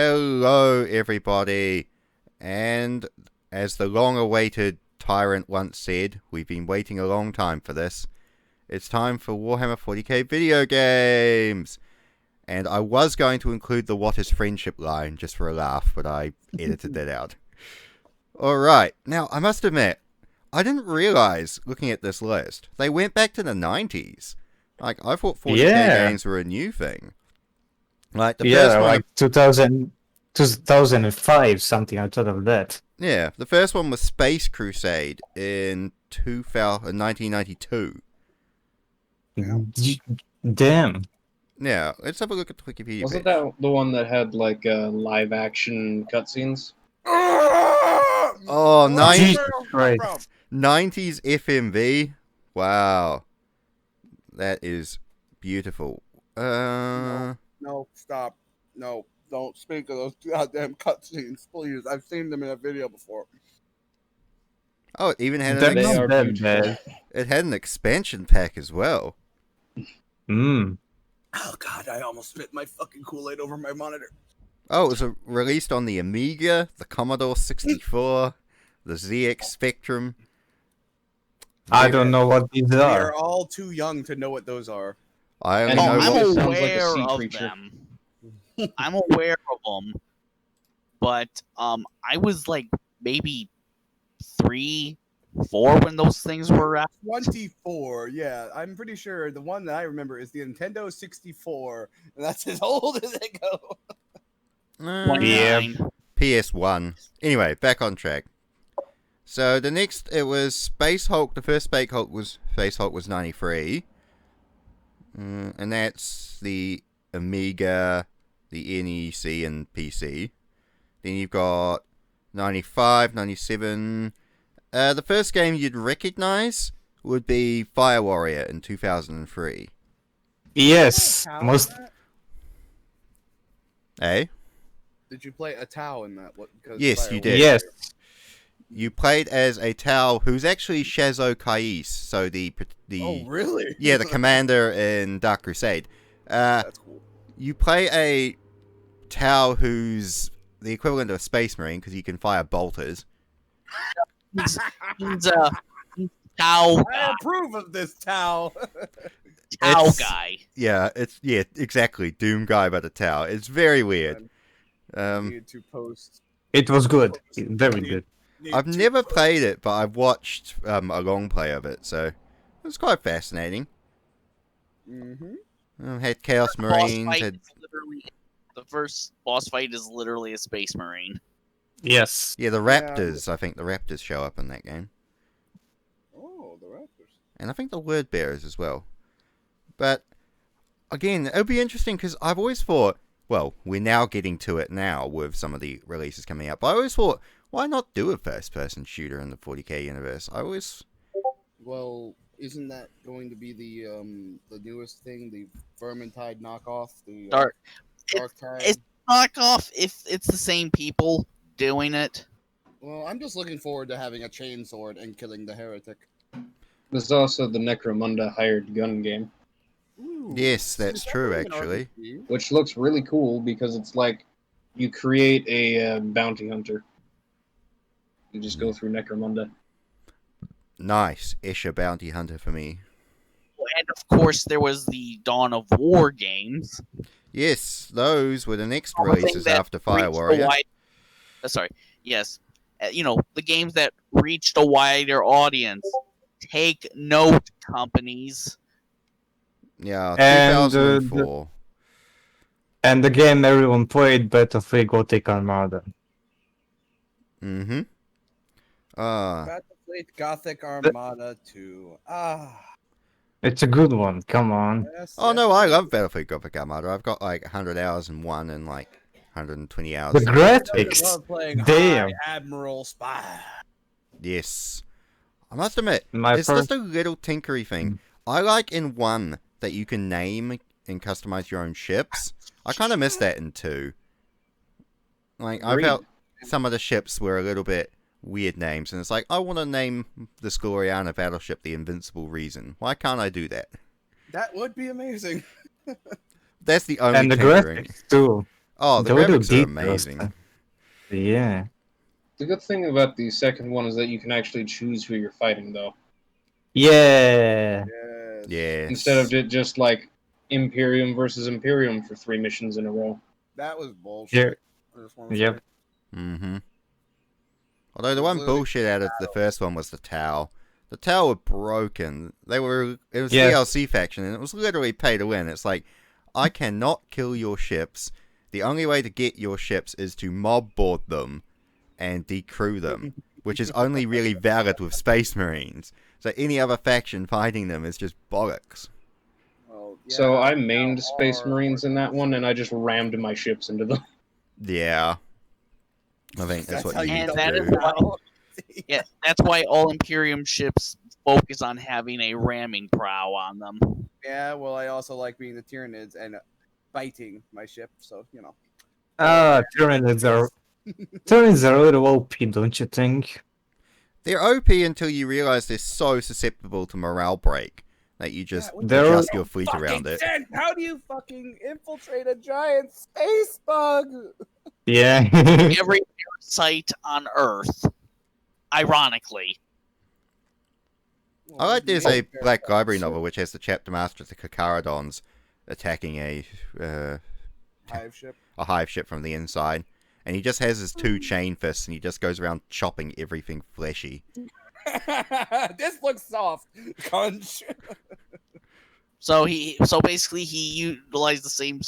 Hello, everybody. And as the long-awaited tyrant once said, we've been waiting a long time for this. It's time for Warhammer 40K video games. And I was going to include the "What is friendship" line just for a laugh, but I edited that out. Alright, now I must admit, I didn't realize, looking at this list, they went back to the 90s. Like, I thought 40K games were a new thing. Like, the first one... like 2005, something, I thought of that. Yeah, the first one was Space Crusade in 1992. Damn. Yeah, let's have a look at the Wikipedia Wasn't page. that the one that had, like, live action cutscenes? Oh, 90s FMV? Wow. That is beautiful. No, stop. No, don't speak of those goddamn cutscenes, please. I've seen them in a video before. Oh, it even had They an, are beautiful. it had an expansion pack as well. Mm. Oh god, I almost spit my fucking Kool-Aid over my monitor. Oh, it was released on the Amiga, the Commodore 64, the ZX Spectrum. I don't know what these We are. are all too young to know what those are. I only And know it what... sounds I'm like a aware sea of creature. them. I'm aware of them, but I was like maybe 3, 4 when those things were out. 24, yeah. I'm pretty sure the one that I remember is the Nintendo 64, and that's as old as it goes. Yeah. 29. PS1. Anyway, back on track. So the next, it was Space Hulk. The first Space Hulk was 93. And that's the Amiga, the NEC, and PC. Then you've got 95, 97. The first game you'd recognize would be Fire Warrior in 2003. Yes, Tau most. in that? Eh? Did you play a Tau in that? Because Yes, Fire you did. Warrior- Yes. You played as a Tau who's actually Shazo Kais, so the Oh, really? yeah, the commander in Dark Crusade. That's cool. You play a Tau who's the equivalent of a Space Marine because you can fire bolters. He's a Tau I guy. approve of this Tau. Tau It's- guy. Yeah, exactly. Doom guy, but a Tau. It's very weird. Need to post. It was good. Very good. I've never played it, but I've watched a long play of it, so it's quite fascinating. Had Chaos Boss Marines. fight Had, is literally, the first boss fight is literally a Space Marine. Yes. yeah, the Raptors. I think the Raptors show up in that game. Oh, the Raptors. And I think the Word Bearers as well. But, again, it'll be interesting because I've always thought, well, we're now getting to it now with some of the releases coming out, but I always thought, why not do a first-person shooter in the 40K universe? Well, isn't that going to be the newest thing, the Vermintide knockoff, the Dark. Darktide? It's knockoff if it's the same people doing it. Well, I'm just looking forward to having a chainsword and killing the heretic. There's also the Necromunda hired gun game, Ooh, Yes, that's is that true, really an actually. RPG? which looks really cool because it's like you create a bounty hunter. You just go through Necromunda. Nice. Escher Bounty Hunter for me. And of course, there was the Dawn of War games. Yes, those were the next Thing releases that after Fire reached a Warrior. sorry. Yes. The games that reached a wider audience. Take note, companies. Yeah, And, 2004. And the game everyone played, Battlefield Gothic Armada. Mm-hmm. Battlefield Gothic Armada 2. It's a good one. Come on. Yes, Oh, yes. no, I love Battlefield Gothic Armada. I've got like 100 hours in one and like 120 hours. The in I two. graphics. love playing Damn. High Admiral Spy. Yes. I must admit, My it's just a little tinkery thing. I like in 1 that you can name and customize your own ships. I kind of miss that in 2. Like, I Agreed. felt some of the ships were a little bit weird names, and it's like, I want to name this Gloriana battleship the Invincible Reason. Why can't I do that? 'That would be amazing. That's the only And the tinkering. graphics too. Oh, the They would do graphics are details. amazing. Yeah. The good thing about the second one is that you can actually choose who you're fighting, though. Yeah. Yes. Yes. Instead of just like Imperium versus Imperium for 3 missions in a row. That was bullshit. I just want to Yep. say. Mm-hmm. Although the It's one literally bullshit out of the first one was the Tau. The Tau were broken. It was Yeah. DLC faction, and it was literally pay to win. It's like, I cannot kill your ships. The only way to get your ships is to mob board them and decrew them, which is only really valid with Space Marines. So any other faction fighting them is just bollocks. Well, So yeah, I mained now Space our- Marines in that one, and I just rammed my ships into them. Yeah. I think that's That's what how you you need And to that is do. why- Yeah, that's why all Imperium ships focus on having a ramming prow on them. Yeah, well, I also like being the Tyranids and biting my ship, so, you know. Tyranids are a little OP, don't you think? They're OP until you realize they're so susceptible to morale break that you just what They're- adjust your fleet fucking around it. sense. How do you fucking infiltrate a giant space bug? Yeah. Every parasite on Earth, ironically. I like there's a Black Library novel which has the chapter master of the Kakaradons attacking a Hive ship. hive ship from the inside. And he just has his 2 chain fists and he just goes around chopping everything fleshy. This looks soft, conch. So basically he utilized the same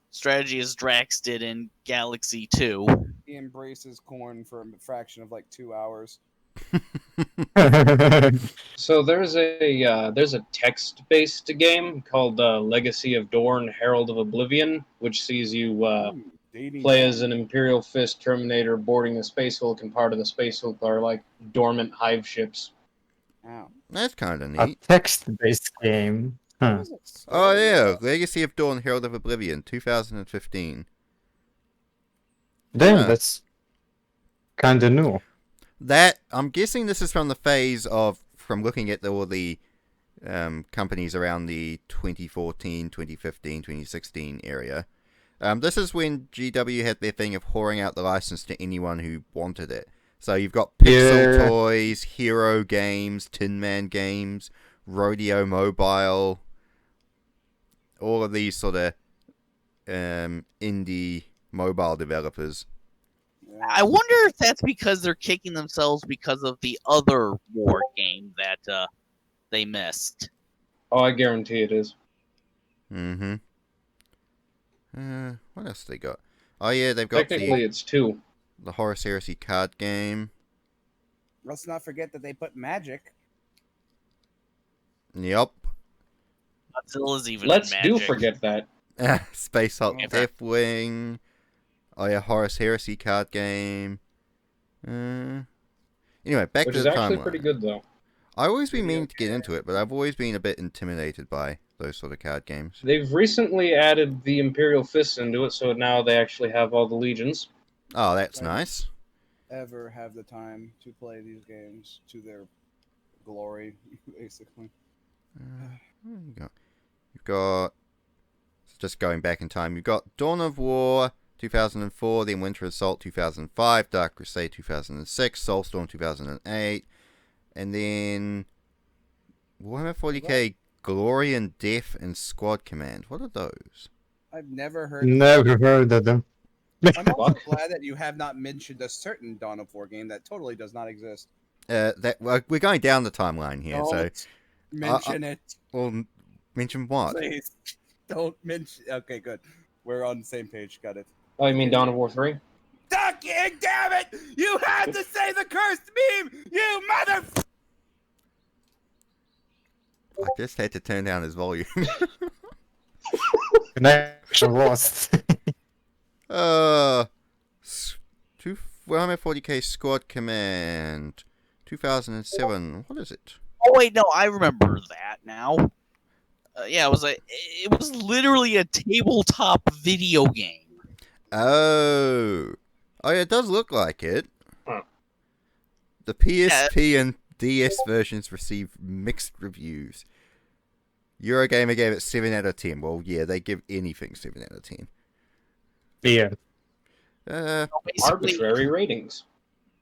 strategy as Drax did in Galaxy 2. He embraces corn for a fraction of like 2 hours. So there's a text-based game called Legacy of Dorn, Herald of Oblivion, which sees you Dating play sim. as an Imperial Fist Terminator boarding the Space Hulk, and part of the Space Hulk are like dormant hive ships. Ow. That's kind of A neat. text-based game. What Huh. was it? Oh yeah, Legacy of Dawn, Herald of Oblivion, 2015. Damn, Yeah. that's kinda new. That, I'm guessing this is from the phase of, from looking at all the companies around the 2014, 2015, 2016 area. This is when GW had their thing of whoring out the license to anyone who wanted it. So you've got Pixel Yeah. Toys, Hero Games, Tin Man Games, Rodeo Mobile, all of these sort of indie mobile developers. I wonder if that's because they're kicking themselves because of the other war game that they missed. Oh, I guarantee it is. Mm-hmm. What else they got? Oh yeah, they've got Technically, it's 2. the Horus Heresy card game. Let's not forget that they put magic. Yep. Godzilla's even Let's in do Magic. forget that. Space Hulk Okay. Deathwing. Oh yeah, Horus Heresy card game. Anyway, back Which to is the actually timeline. pretty good, though. I always been meaning to get into it, but I've always been a bit intimidated by those sort of card games. They've recently added the Imperial Fists into it, so now they actually have all the legions. Oh, that's nice. Ever have the time to play these games to their glory, basically. What have you got? You've got, just going back in time, you've got Dawn of War 2004, then Winter Assault 2005, Dark Crusade 2006, Soulstorm 2008, and then Warhammer 40K Glory and Death and Squad Command. What are those? I've never heard. Never heard of them. I'm also glad that you have not mentioned a certain Dawn of War game that totally does not exist. We're going down the timeline here, so Don't mention it, we'll mention what? please. Don't mention. Okay, good. We're on the same page. Got it. Oh, you mean Dawn of War 3? Ducking, damn it! You had to say the cursed meme, you mother. I just had to turn down his volume. Connection lost. Warhammer 40k Squad Command 2007. What is it? Oh wait, no, I remember that now. Yeah, it was literally a tabletop video game. Oh, yeah, it does look like it. Huh. The PSP and DS versions received mixed reviews. Eurogamer gave it 7 out of 10. Well, yeah, they give anything 7 out of 10. Yeah. So basically, Arbitrary ratings.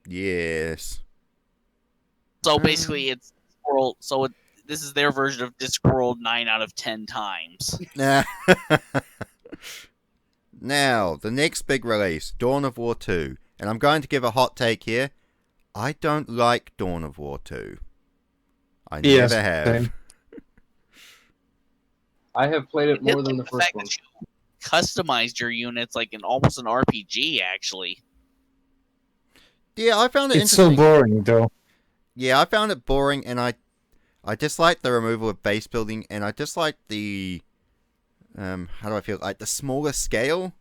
Yes. so basically it's Discworld. So this is their version of Discworld 9 out of 10 times. Now, the next big release, Dawn of War 2. And I'm going to give a hot take here. I don't like Dawn of War 2. I Yes, never have. same. I have played it more It's than like the first fact one. that you customized your units like in almost an RPG, actually. Yeah, I found it It's so interesting. boring, though. Yeah, I found it boring, and I dislike the removal of base building, and I dislike the how do I feel? Like the smaller scale.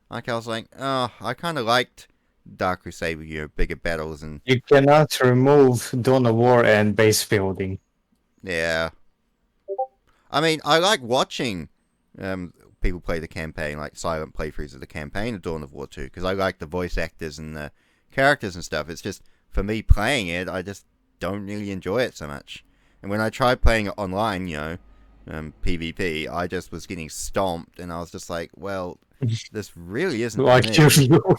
Like I was like, oh, I kind of liked Dark Crusade with bigger battles and You cannot remove Dawn of War and base building. yeah. I mean, I like watching people play the campaign, like silent playthroughs of the campaign of Dawn of War 2, because I like the voice actors and the characters and stuff. It's just, for me playing it, I just don't really enjoy it so much. And when I tried playing it online, PvP, I just was getting stomped, and I was just like, well, this really isn't Like for me. you.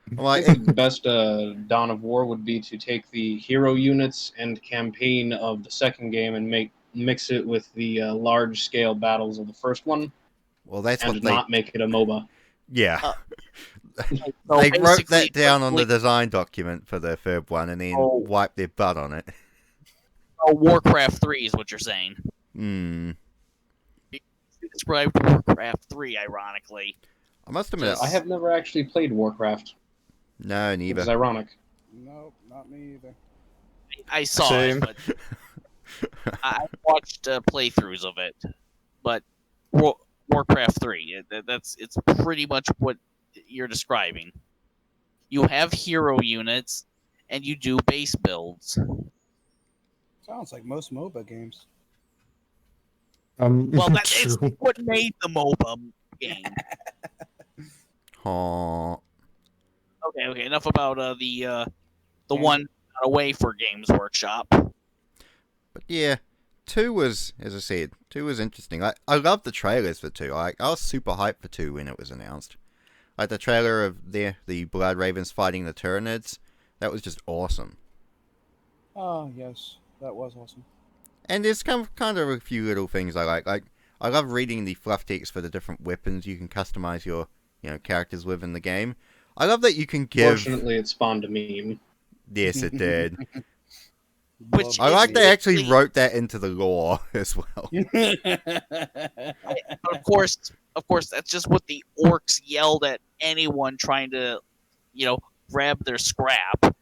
I'm I like, think the best Dawn of War would be to take the hero units and campaign of the second game and mix it with the large-scale battles of the first one, well, that's and what they... not make it a MOBA. Yeah. So They wrote basically, that down on the design document for the third one and then Oh. wiped their butt on it. Warcraft 3 is what you're saying. Hmm. You described Warcraft 3, ironically. I must admit, I have never actually played Warcraft, no, which neither. is ironic. Nope, not me either. I saw Same. it, but I watched playthroughs of it. But Warcraft 3, it's pretty much what you're describing. You have hero units, and you do base builds. Sounds like most MOBA games. Well, it's true. what made the MOBA game. Aw. Okay. Enough about the one away for Games Workshop. But yeah, 2 was, as I said, 2 was interesting. I loved the trailers for 2. I was super hyped for 2 when it was announced. Like the trailer of the Blood Ravens fighting the Tyranids. That was just awesome. Oh, yes. That was awesome. And there's kind of a few little things I like. Like, I love reading the fluff text for the different weapons you can customize your characters with in the game. I love that you can give... Fortunately, it spawned a meme. Yes, it did. Which I like they actually basically- wrote that into the lore as well. But of course, that's just what the orcs yelled at anyone trying to, grab their scrap.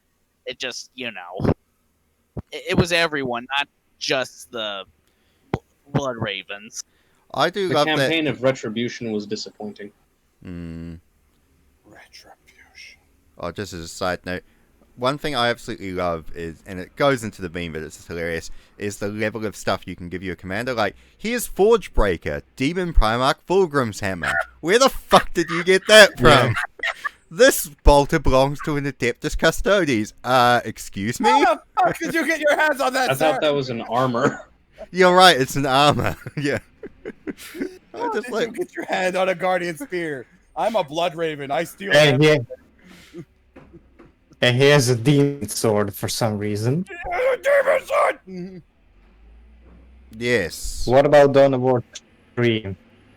It just, it was everyone, not just the Blood Ravens. I do The love campaign that. of Retribution was disappointing. Retribution. Oh, just as a side note, one thing I absolutely love is, and it goes into the meme, but it's just hilarious, is the level of stuff you can give your commander. Like, here's Forgebreaker, Demon Primarch, Fulgrim's Hammer. Where the fuck did you get that from? Yeah. This bolter belongs to an Adeptus Custodes. Excuse me? How the fuck did you get your hands on that, I sir? thought that was an armor. You're right, it's an armor. Yeah. How just did like, you get your hand on a Guardian Spear? I'm a Blood Raven. I steal And them. he has a demon sword for some reason. Demon sword! yes. What about Dawn of War 3?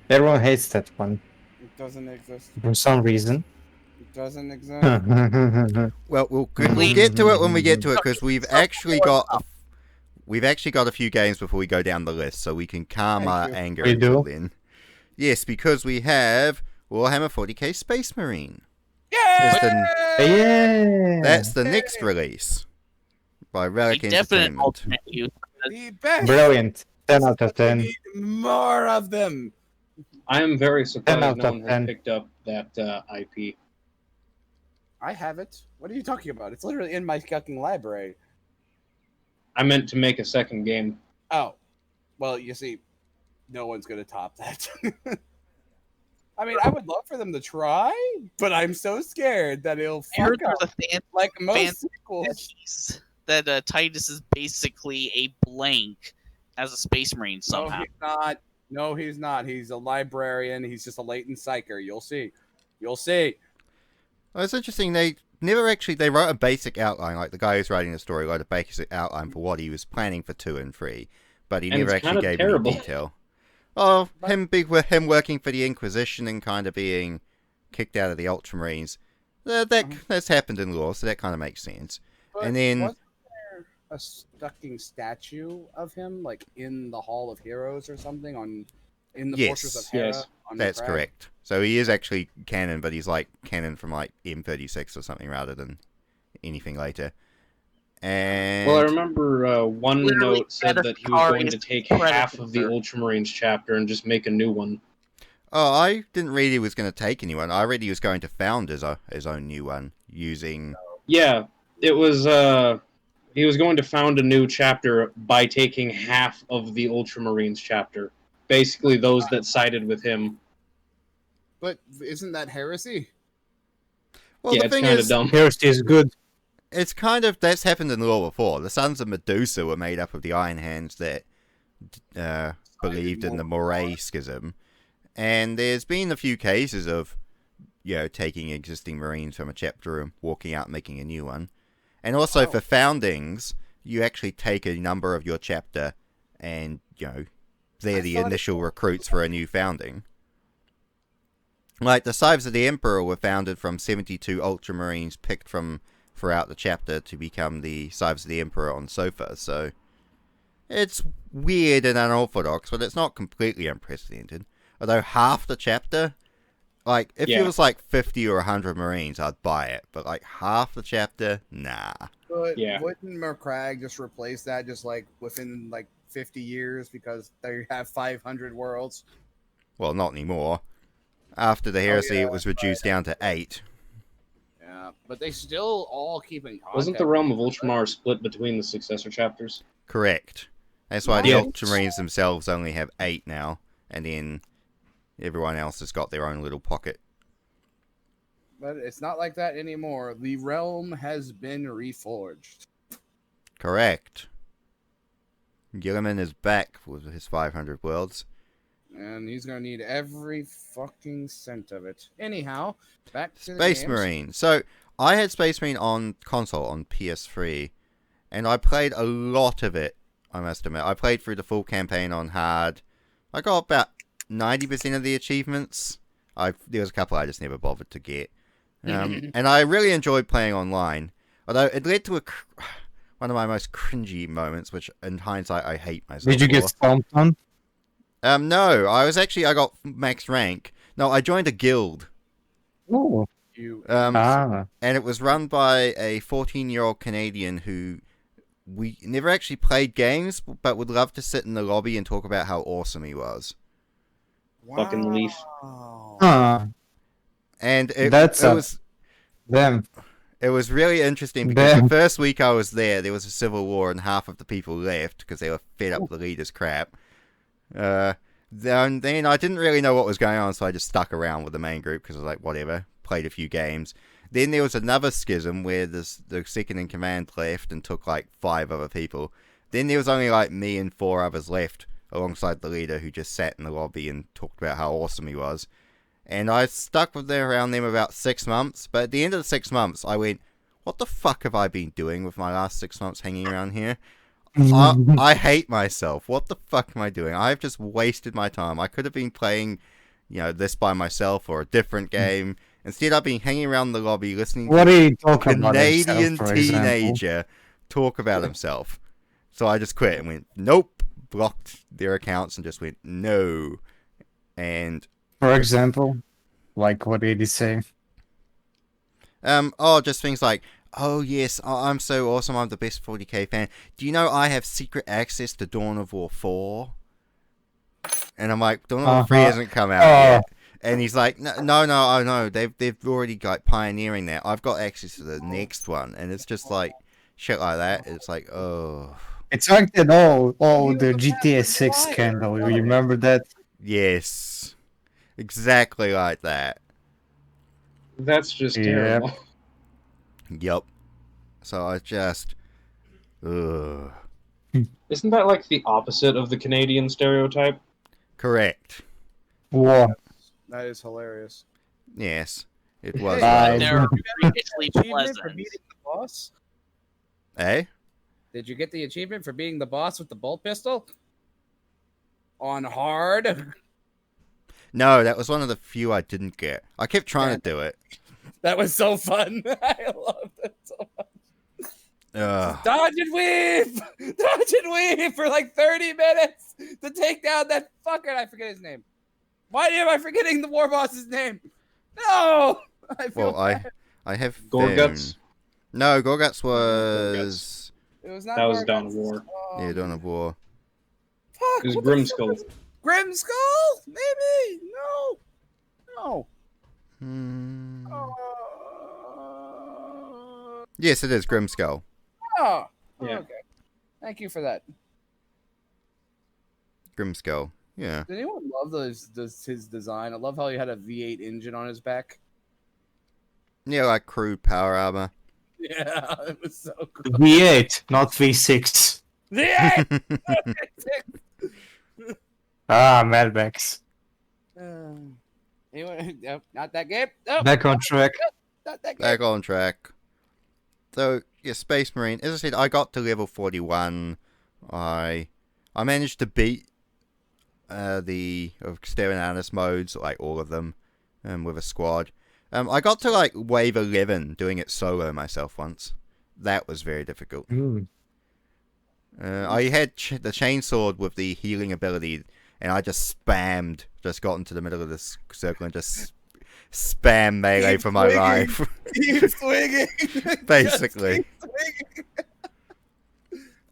Everyone hates that one It doesn't exist. for some reason. It doesn't exist. Well, we'll get to it when we get to it, because we've actually got a few games before we go down the list, so we can calm Thank our you. anger We until do? then. Yes, because we have Warhammer 40K Space Marine. Yay! Yeah. That's the next release by Relic The definite Entertainment. alternate use. The best. Brilliant. 10 out of We 10. need more of them. I am very 10 surprised out no of one has 10. picked up that IP. I have it. What are you talking about? It's literally in my fucking library. I meant to make a second game. Oh. Well, you see, no one's going to top that. I mean, I would love for them to try, but I'm so scared that it'll I heard fuck there's up a fan like most fan- sequels. that Titus is basically a blank as a Space Marine No, somehow. he's not. No, he's not. He's a librarian. He's just a latent psyker. You'll see. You'll see. Well, it's interesting. They wrote a basic outline. Like the guy who's writing the story wrote a basic outline for what he was planning for 2 and 3, but he And never it's actually kinda gave terrible. any detail. Oh, him working for the Inquisition and kind of being kicked out of the Ultramarines. That's happened in lore, so that kind of makes sense. But And then wasn't there a stucking statue of him, like in the Hall of Heroes or something, in the Fortress of Hera? Yes. On the that's crag? correct. So he is actually canon, but he's like canon from like M36 or something rather than anything later. And Well, I remember one Literally, note said that he was going to take half of the Ultramarines chapter and just make a new one. oh, I didn't read he was going to take anyone. I read he was going to found his own new one using. Yeah, it was. He was going to found a new chapter by taking half of the Ultramarines chapter. Basically, those that sided with him. But isn't that heresy? Well, Yeah, the it's thing kind of is, dumb. Heresy is good. it's kind of that's happened in lore before. The Sons of Medusa were made up of the Iron Hands that believed in the Moray schism, and there's been a few cases of taking existing Marines from a chapter and walking out and making a new one. And also for foundings, you actually take a number of your chapter and, they're the initial recruits for a new founding. Like, the Scythes of the Emperor were founded from 72 Ultramarines picked from throughout the chapter to become the Scythes of the Emperor on Sofa, so it's weird and unorthodox, but it's not completely unprecedented. Although half the chapter, like, if it was like 50 or 100 Marines, I'd buy it, but like half the chapter, nah. But Yeah. wouldn't McCrag just replace that just like within like 50 years because they have 500 worlds? Well, not anymore. After the heresy, it was reduced down to 8. Yeah, but they still all keep in contact. Wasn't the realm of Ultramar split between the successor chapters? Correct. That's why the Yeah. Ultramarines themselves only have 8 now, and then everyone else has got their own little pocket. But it's not like that anymore. The realm has been reforged. Correct. Gilliman is back with his 500 worlds. And he's going to need every fucking cent of it. Anyhow, back to Space the games. Marine. So, I had Space Marine on console, on PS3, and I played a lot of it, I must admit. I played through the full campaign on hard. I got about 90% of the achievements. There was a couple I just never bothered to get. And I really enjoyed playing online. Although it led to one of my most cringy moments, which in hindsight I hate myself Did you get for. stomped on? No, I got max rank. No, I joined a guild. Oh. And it was run by a 14-year-old Canadian who we never actually played games, but would love to sit in the lobby and talk about how awesome he was. Fucking Leaf. And it was them. It was really interesting because the first week I was there was a civil war and half of the people left because they were fed up with the leader's crap. Then I didn't really know what was going on, so I just stuck around with the main group because I was like, whatever, played a few games. Then there was another schism where the second in command left and took like 5 other people. Then there was only like me and 4 others left alongside the leader who just sat in the lobby and talked about how awesome he was. And I stuck with them around them about 6 months, but at the end of the 6 months, I went, what the fuck have I been doing with my last 6 months hanging around here? I hate myself. What the fuck am I doing? I've just wasted my time. I could have been playing, this by myself or a different game. Instead, I've been hanging around the lobby listening What to are you a talking about? Canadian himself, for example? teenager talk about himself. So I just quit and went, nope, blocked their accounts and just went, no. And For example, like what did he say? just things like, oh yes, I'm so awesome, I'm the best 40k fan. Do you know I have secret access to Dawn of War 4? And I'm like, Dawn of War 3 hasn't come out yet. And he's like, no, they've already like pioneering that. I've got access to the next one, and it's just like shit like that. It's like, oh, It's like that the GTA 6 scandal. You remember that? yes, exactly like that. That's just Yeah. terrible. Yup. So I just, ugh. Isn't that like the opposite of the Canadian stereotype? Correct. War. That is hilarious. Yes, it was. Bye. They're freakishly Achievement for pleasant. beating the boss? Eh? Did you get the achievement for being the boss with the bolt pistol? On hard? No, that was one of the few I didn't get. I kept trying to do it. That was so fun. I loved it so much. Ugh. Dodge and weave! Dodge and weave for like 30 minutes to take down that fucker. I forget his name. Why am I forgetting the war boss's name? No! I feel Well, bad. I have Gorguts? No, Gorguts was It was not That was Gargants. Dawn of War. yeah, Dawn of War. Fuck, It was what the fuck Grimskull. is- Grimskull? Maybe? No. No. Hmm. Uh, Yes, it is Grimskull. oh, Yeah. okay. Thank you for that. Grimskull. Yeah. Did anyone love his design? I love how he had a V8 engine on his back. Yeah, like crude power armor. Yeah, it was so cool. V8, not V6. V8! Ah, Madmax. Anyone? Nope, not that game. Nope, Back on track. not that game. Back on track. So, yeah, Space Marine. As I said, I got to level 41. I managed to beat the Exterminatus modes, like all of them, with a squad. I got to like wave 11 doing it solo myself once. That was very difficult. I had the chainsword with the healing ability, and I just just got into the middle of this circle and just spam melee Keep for my swinging. life. Keep swinging. Basically. Just keep swinging.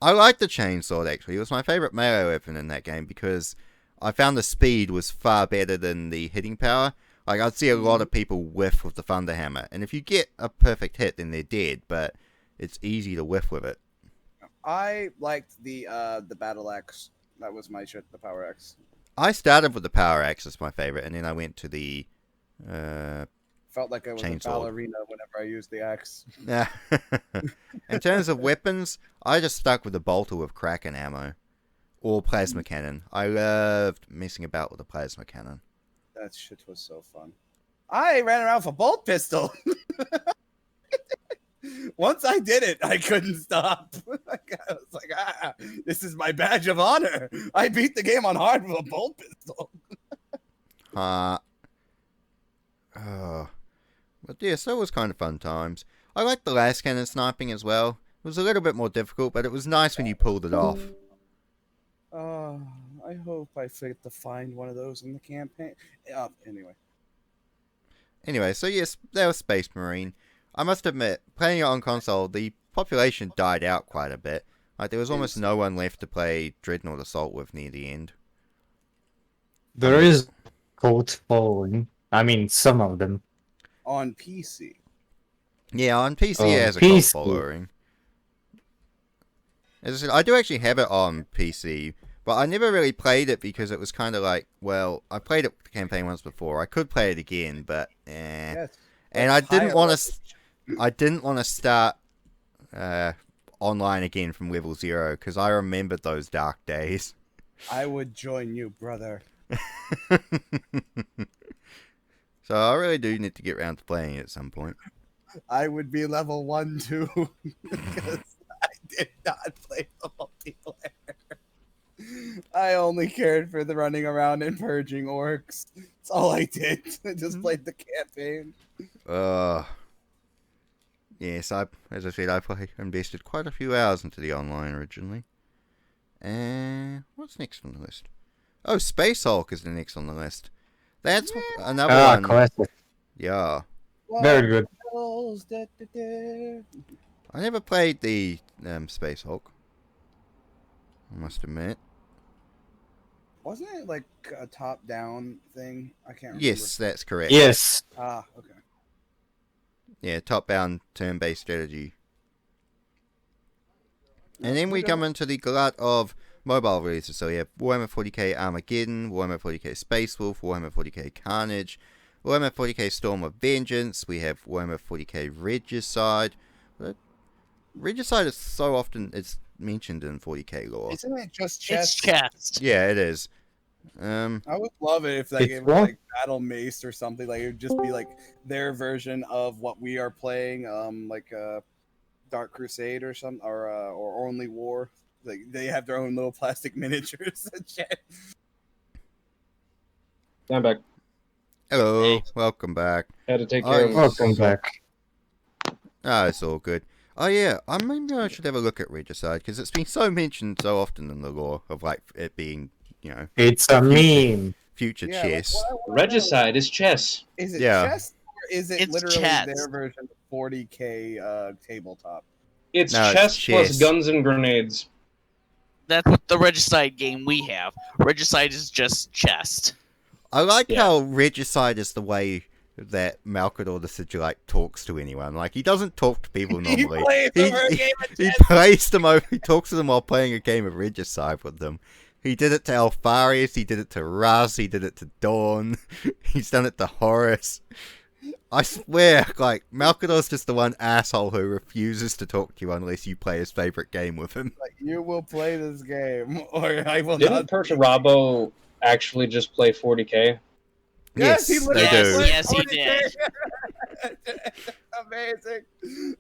I like the chainsword, actually. It was my favorite melee weapon in that game because I found the speed was far better than the hitting power. Like, I'd see a lot of people whiff with the Thunderhammer, and if you get a perfect hit, then they're dead, but it's easy to whiff with it. I liked the battle axe. That was my shit. The power axe. I started with the Power Axe as my favorite, and then I went to the... Felt like I was a Chainsword. ballerina whenever I used the axe. In terms of weapons, I just stuck with the bolter with Kraken ammo. Or plasma cannon. I loved messing about with the plasma cannon. That shit was so fun. I ran around with a bolt pistol. Once I did it, I couldn't stop. I was like, this is my badge of honor. I beat the game on hard with a bolt pistol. But yes, that was kind of fun times. I liked the last cannon sniping as well. It was a little bit more difficult, but it was nice when you pulled it off. I hope I forget to find one of those in the campaign. Anyway, so yes, that was Space Marine. I must admit, playing it on console, the population died out quite a bit. Like, there was almost no one left to play Dreadnought Assault with near the end. There is cult following. I mean, some of them. On PC. Yeah, on PC Oh, it has a cult PC. following. As I said, I do actually have it on PC, but I never really played it because it was kind of like, well, I played it the campaign once before. I could play it again, but Yes. And I didn't Higher want level. to. I didn't want to start online again from level 0 because I remembered those dark days. I would join you, brother. So I really do need to get around to playing it at some point. I would be level 1 too. Because I did not play the multiplayer. I only cared for the running around and purging orcs. That's all I did. I just played the campaign. Yes, as I said, I invested quite a few hours into the online originally. And what's next on the list? Oh, Space Hulk is the next on the list. That's another one. Classic. Yeah. Very good. I never played the Space Hulk. I must admit. Wasn't it like a top-down thing? I can't remember. Yes, that's correct. Yes. Ah, okay. Yeah, top-down turn-based strategy. And then we come into the glut of mobile releases. So we have Warhammer 40K Armageddon, Warhammer 40K Space Wolf, Warhammer 40K Carnage, Warhammer 40K Storm of Vengeance. We have Warhammer 40K Regicide. But Regicide is so often it's mentioned in 40K lore. Isn't it just It's chess? chest. Yeah, it is. I would love it if that It's game was what? like Battle Mace or something. Like it would just be like their version of what we are playing, like Dark Crusade or something, or Only War. Like they have their own little plastic miniatures and shit. I'm back. Hello, Hey. welcome back. Had to take Oh, care of Welcome myself. back. Ah, it's all good. Oh yeah, maybe I should have a look at Regicide because it's been so mentioned so often in the lore of like it being, It's a meme. future Yeah, chess. Regicide is chess. Is it Yeah. chess or is it It's literally chess. their version of 40K tabletop? It's No, it's chess plus chess. guns and grenades. That's what the Regicide game we have. Regicide is just chess. I like Yeah. how Regicide is the way that Malkador the Sigillite talks to anyone. Like he doesn't talk to people normally. He plays He- over a game of He chess. plays them over. He talks to them while playing a game of Regicide with them. He did it to Alfarius. He did it to Raz. He did it to Dawn. He's done it to Horus. I swear, like Malkador's just the one asshole who refuses to talk to you unless you play his favorite game with him. Like, you will play this game, or I will Didn't not. Perturabo actually just play 40K? Yes, he they literally do. played Yes, he 40K. Amazing.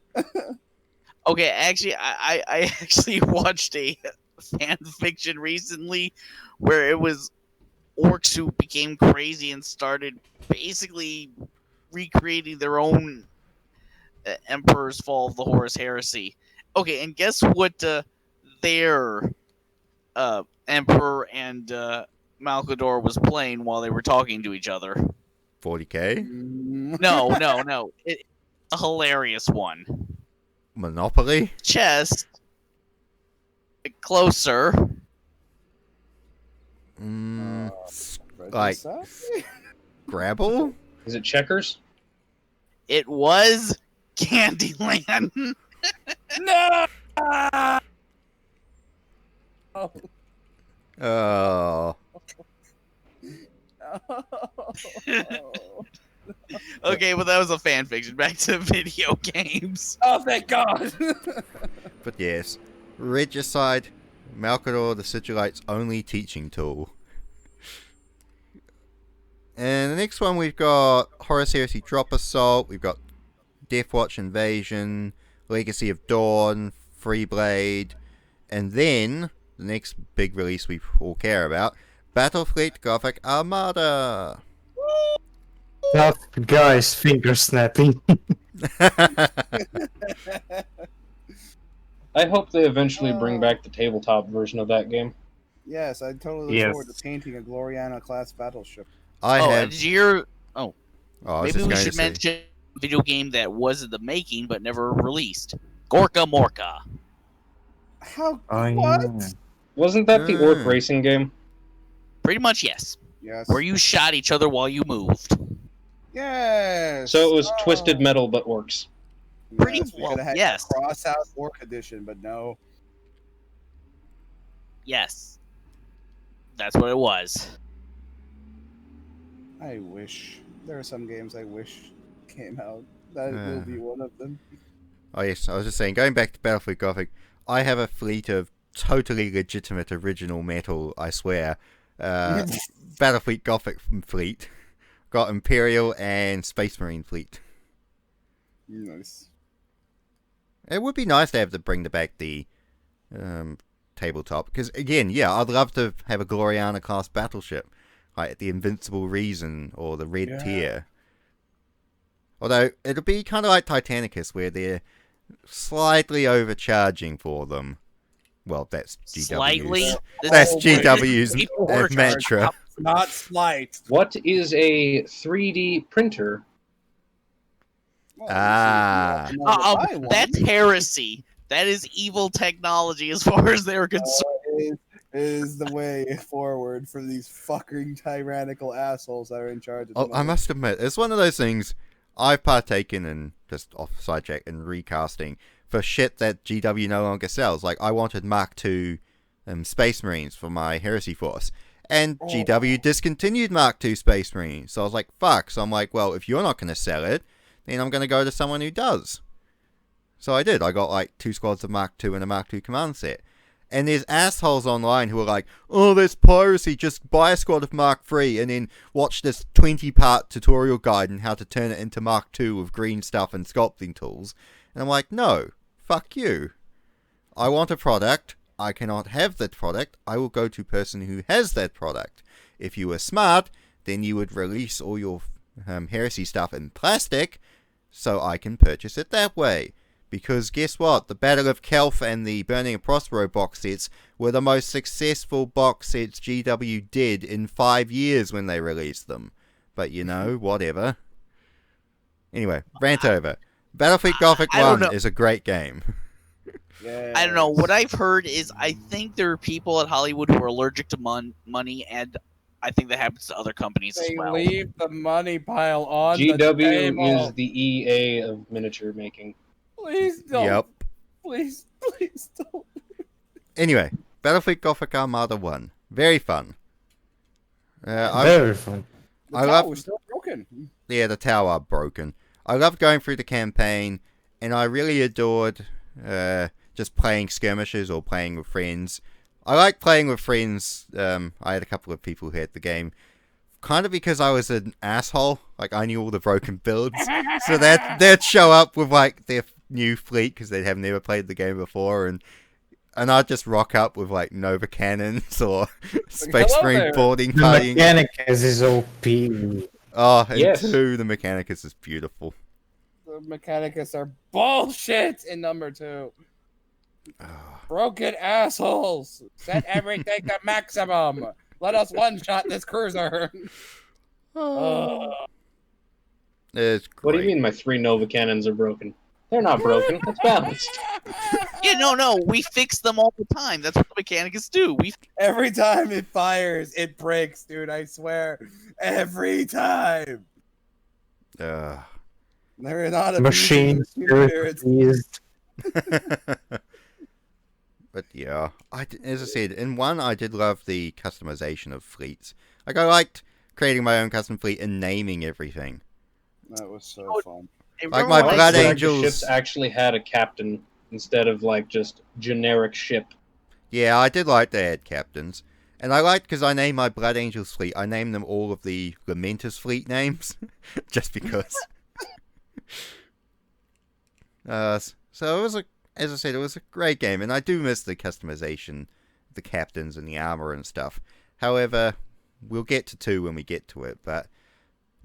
Okay, actually, I actually watched a fan fiction recently where it was orcs who became crazy and started basically recreating their own Emperor's Fall of the Horus Heresy. Okay, and guess what their Emperor and Malkador was playing while they were talking to each other? 40k? No. It's a hilarious one. Monopoly? Chess. Closer. Like Grabble? Is it checkers? It was Candyland. No. Oh. Okay, well that was a fan fiction. Back to video games. Oh, thank God. But yes, Regicide, Malkador the Sigillite's only teaching tool. And the next one we've got Horus Heresy Drop Assault, we've got Deathwatch Invasion, Legacy of Dawn, Freeblade, and then the next big release we all care about, Battlefleet Gothic Armada. That guy's finger snapping. I hope they eventually bring back the tabletop version of that game. Yes, I totally look Yes. forward to painting a Gloriana class battleship. I have. did you hear? Oh, I was Maybe just we going should to say. mention a video game that was in the making but never released. Gorka Morka. How? I What? know. Wasn't that the orc Mm. racing game? Pretty much, yes. Yes. Where you shot each other while you moved. Yes. So it was Oh. Twisted Metal but orcs. Pretty Yes, we well, could've had yes. Crosshouse Orc Edition, but no. Yes. That's what it was. I wish there are some games I wish came out. That Uh. will be one of them. Oh yes, I was just saying, going back to Battlefleet Gothic, I have a fleet of totally legitimate original metal, I swear. Battlefleet Gothic fleet. Got Imperial and Space Marine fleet. Nice. It would be nice to have to bring back the tabletop, because again, yeah, I'd love to have a Gloriana class battleship, like the Invincible Reason or the Red Yeah. Tier. Although it'll be kind of like Titanicus, where they're slightly overcharging for them. Well, that's GW's. Slightly. That's Oh, GW's Overcharge. mantra. Not slight. What is a 3D printer? Well, Ah. this is not a buy one. That's heresy. That is evil technology as far as they're concerned. Is the way forward for these fucking tyrannical assholes that are in charge of the Oh, I must admit, it's one of those things I've partaken in, just off sidetrack, and recasting for shit that GW no longer sells. Like, I wanted Mark II Space Marines for my Heresy Force, and Oh. GW discontinued Mark II Space Marines. So I was like, fuck. So I'm like, well, if you're not going to sell it, then I'm going to go to someone who does. So I did. I got like 2 squads of Mark II and a Mark II command set. And there's assholes online who are like, oh, that's piracy, just buy a squad of Mark III and then watch this 20-part tutorial guide on how to turn it into Mark II with green stuff and sculpting tools. And I'm like, no, fuck you. I want a product. I cannot have that product. I will go to person who has that product. If you were smart, then you would release all your heresy stuff in plastic so I can purchase it that way. Because guess what? The Battle of Kelf and the Burning of Prospero box sets were the most successful box sets GW did in 5 years when they released them. But you know, whatever. Anyway, rant over. Battlefield Gothic I don't 1 know. is a great game. I don't know. What I've heard is I think there are people at Hollywood who are allergic to money, and I think that happens to other companies as They well. leave the money pile on the GW table. is the EA of miniature making. Please don't. Yep. Please don't. Anyway, Battlefield Gothic Armada 1. Very fun. Very fun. The I tower's love- still broken. Yeah, the tower broken. I loved going through the campaign, and I really adored just playing skirmishes or playing with friends. I like playing with friends. I had a couple of people who had the game, kind of because I was an asshole. Like, I knew all the broken builds, so they'd show up with like their new fleet because they'd have never played the game before, and I'd just rock up with like Nova cannons or Space hello Marine there. boarding The party. Mechanicus is OP. Oh, and Yes. 2, the Mechanicus is beautiful. The Mechanicus are bullshit in number 2. Broken assholes. Set everything to maximum. Let us one-shot this cruiser. It's great. What do you mean my 3 Nova cannons are broken? They're not broken. It's balanced. Yeah, no, we fix them all the time. That's what the Mechanicus do. Every time it fires, it breaks, dude. I swear. Every time. Ugh. They're not a Machine spirits. pleased. But yeah, as I said, in 1 I did love the customization of fleets. Like, I liked creating my own custom fleet and naming everything. That was so fun. Hey, Like remember my when I Blood said- The Angels. ships actually had a captain instead of like just generic ship. Yeah, I did like they had captains. And I liked, because I named my Blood Angels fleet, I named them all of the Lamentus fleet names. Just because. So it was as I said, it was a great game, and I do miss the customization, the captains and the armor and stuff. However, we'll get to 2 when we get to it, but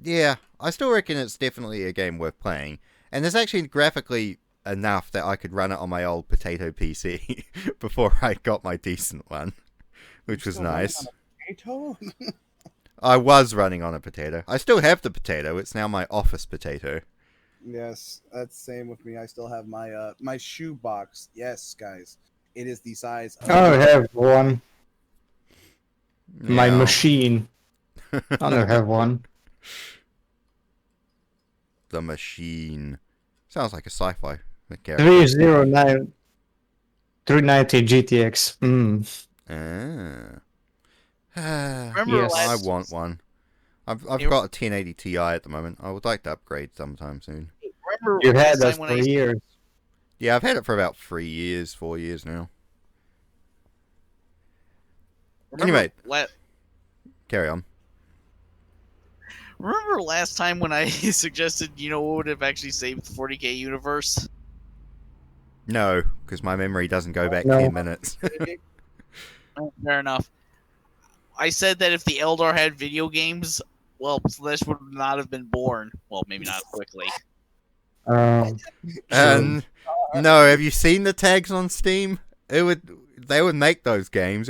yeah, I still reckon it's definitely a game worth playing. And there's actually graphically enough that I could run it on my old potato PC before I got my decent one, which was Still running nice. on a potato? I was running on a potato. I still have the potato. It's now my office potato. Yes, that's same with me. I still have my my shoe box. Yes, guys, it is the size. Of I don't have one. My Yeah. machine. I don't have one. The Machine. Sounds like a sci-fi character. 309 390 GTX. Remember Yes. I last want one. I've You- got a 1080 Ti at the moment. I would like to upgrade sometime soon. remember You last had that time for when I years. Yeah, I've had it for about 4 years now. remember Anyway. Carry on. remember last time when I suggested what would have actually saved the 40K universe? No, because my memory doesn't go back No. 10 minutes. Oh, fair enough. I said that if the Eldar had video games, well, Slash would not have been born. Well, maybe not quickly. And no, have you seen the tags on Steam? They would make those games.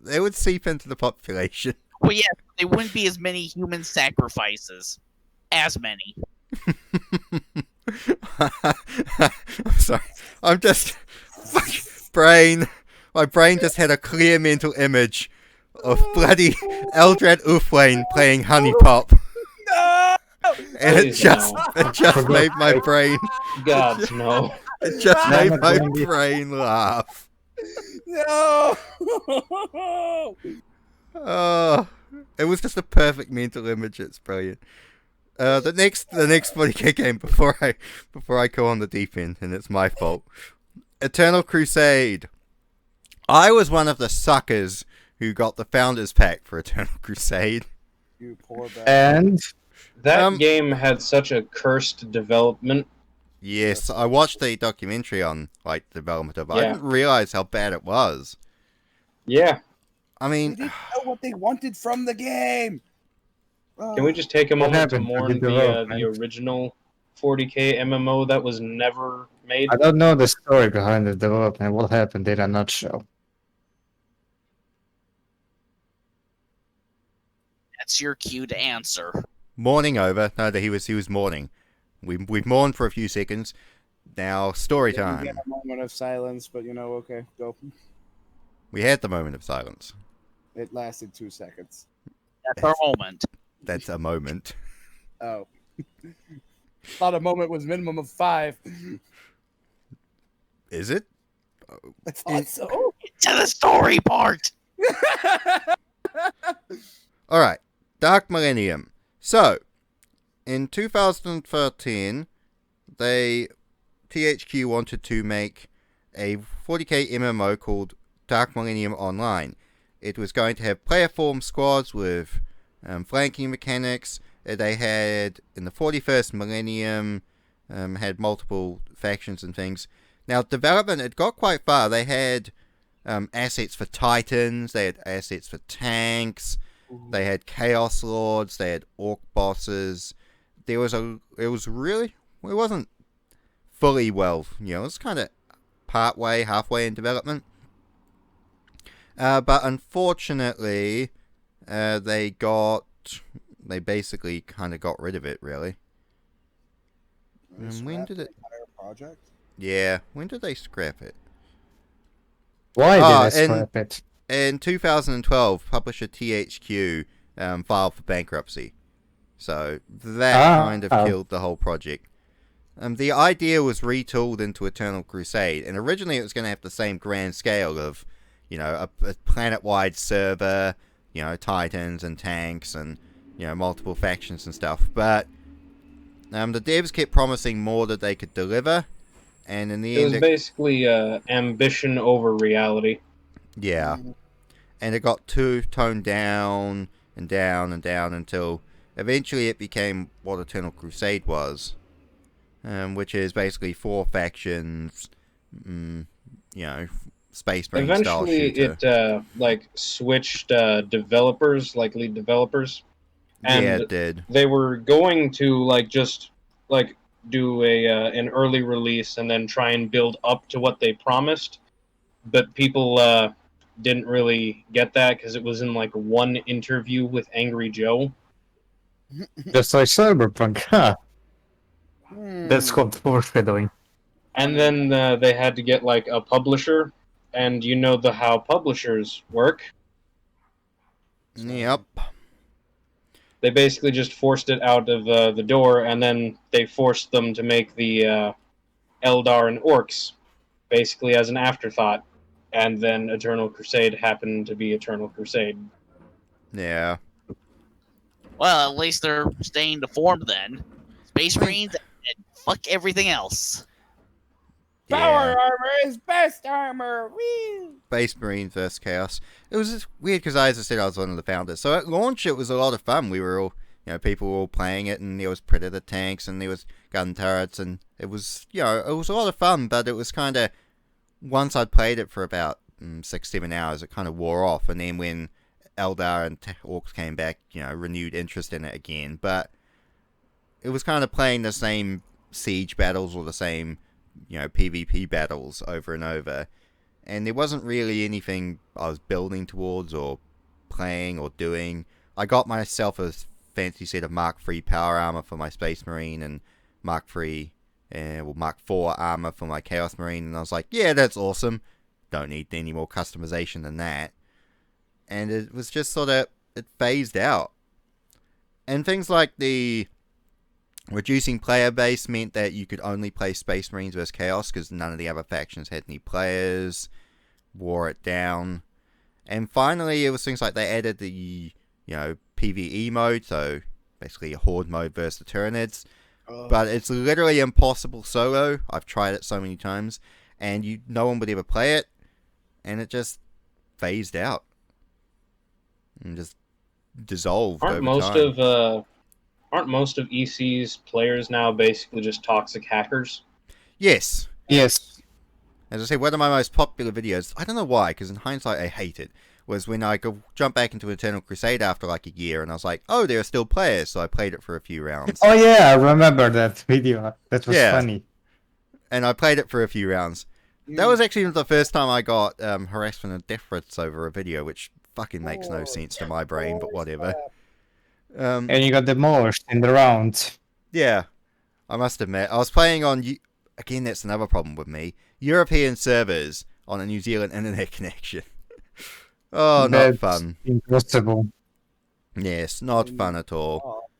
They would seep into the population. Well, yeah, there wouldn't be as many human sacrifices. As many. I'm sorry. I'm just brain. My brain just had a clear mental image of bloody Eldrad Ulfwayne playing Honey Pop, No! and Please no. it just made my brain God, no. it just No. made my brain laugh. No! Oh, it was just a perfect mental image. It's brilliant. The next 40K game before I go on the deep end, and it's my fault. Eternal Crusade. I was one of the suckers who got the Founders Pack for Eternal Crusade. You poor bastard. And That game had such a cursed development. Yes, I watched the documentary on the development of it. I Yeah. didn't realize how bad it was. Yeah. I They mean, didn't know what they wanted from the game. Can we just take a What moment to happened to mourn the the development? original 40K MMO that was never made? I don't know the story behind the development. What happened in a nutshell? That's your cue to answer. mourning over. No, that he was mourning. We've mourned for a few seconds. Now, story Didn't time. get a moment of silence, but okay, go. We had the moment of silence. It lasted 2 seconds. That's our moment. That's a moment. Oh. Thought a moment was minimum of 5. Is it? I thought so. To the story part. Alright, Dark Millennium. So, in 2013, THQ wanted to make a 40k MMO called Dark Millennium Online. It was going to have player form squads with flanking mechanics. They had, in the 41st Millennium, had multiple factions and things. Now, development, it got quite far. They had assets for Titans, they had assets for tanks, they had Chaos Lords, they had Orc bosses. It wasn't fully well, it was kind of halfway in development. But unfortunately, they basically kind of got rid of it, really. When did it? Entire project? Yeah, when did they scrap it? Why Ah, did I scrap it? In 2012, publisher THQ filed for bankruptcy. So that kind of killed the whole project. The idea was retooled into Eternal Crusade, and originally it was going to have the same grand scale of, a planet-wide server, Titans and tanks and, multiple factions and stuff. But the devs kept promising more that they could deliver, and in the It end... was basically ambition over reality. Yeah. And it got too toned down and down and down until eventually it became what Eternal Crusade was. Which is basically 4 factions, Space Marine style Eventually, shooter. it switched developers, lead developers, and Yeah, it did. they were going to just do an early release and then try and build up to what they promised, but people didn't really get that because it was in one interview with Angry Joe. Just like Cyberpunk, huh? Hmm. That's called foreshadowing. And then they had to get a publisher, and how publishers work. Yep. They basically just forced it out of the door, and then they forced them to make the Eldar and Orcs, basically as an afterthought. And then Eternal Crusade happened to be Eternal Crusade. Yeah. Well, at least they're staying to form then. Space Marines and fuck everything else. Power Yeah. armor is best armor. Woo! Space Marine vs. Chaos. It was just weird because, as I said, I was one of the founders. So at launch, it was a lot of fun. We were all, people were all playing it, and there was Predator tanks, and there was gun turrets, and it was, it was a lot of fun, but it was kind of, once I'd played it for about 6-7 hours, it kind of wore off, and then when Eldar and Orcs came back, renewed interest in it again, but it was kind of playing the same siege battles or the same, PvP battles over and over, and there wasn't really anything I was building towards or playing or doing. I got myself a fancy set of Mark III power armor for my Space Marine and Mark IV armor for my Chaos Marine, and I was like, yeah, that's awesome. Don't need any more customization than that. And it was just sort of, it phased out. And things like the reducing player base meant that you could only play Space Marines versus Chaos because none of the other factions had any players. Wore it down. And finally, it was things like they added the, PvE mode, so basically a Horde mode versus the Tyranids. But it's literally impossible solo. I've tried it so many times, and no one would ever play it. and it just phased out and just dissolved Aren't over most time. aren't most of EC's players now basically just toxic hackers? Yes. Yes. As I say, one of my most popular videos, I don't know why, because in hindsight I hate it, was when I could jump back into Eternal Crusade after like a year, and I was like, oh, there are still players, so I played it for a few rounds. Oh yeah, I remember that video. That was Yeah. funny. And I played it for a few rounds. That was actually the first time I got harassment and death threats over a video, which fucking makes no sense to my brain, but whatever. And you got demolished in the round. Yeah, I must admit, I was playing on, again, that's another problem with me, European servers on a New Zealand internet connection. Oh, not That's fun. impossible. Yes, not fun at all.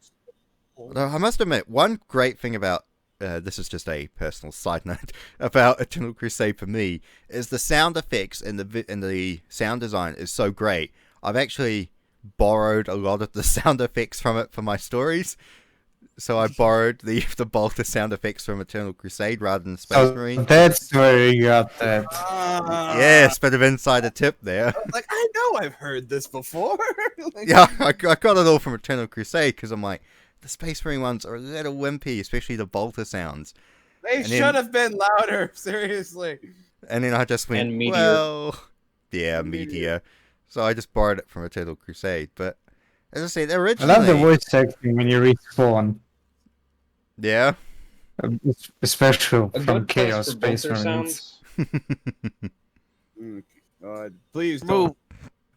Although I must admit, one great thing about, this is just a personal side note, about Eternal Crusade for me, is the sound effects and the sound design is so great. I've actually borrowed a lot of the sound effects from it for my stories. So I borrowed the Bolter sound effects from Eternal Crusade rather than Space Marine. That's where you got that. Yes, bit of insider tip there. Like, I know I've heard this before. Like, Yeah, I got it all from Eternal Crusade because I'm like, the Space Marine ones are a little wimpy, especially the Bolter sounds. they And should then- have been louder, seriously. And then I just went, And Meteor. well, yeah, And Meteor. Meteor. So I just borrowed it from Eternal Crusade. But as I said, I originally, love the voice acting when you respawn, yeah. especially A from good place Chaos for Space Bolter Marines. sounds. God, please Move. don't.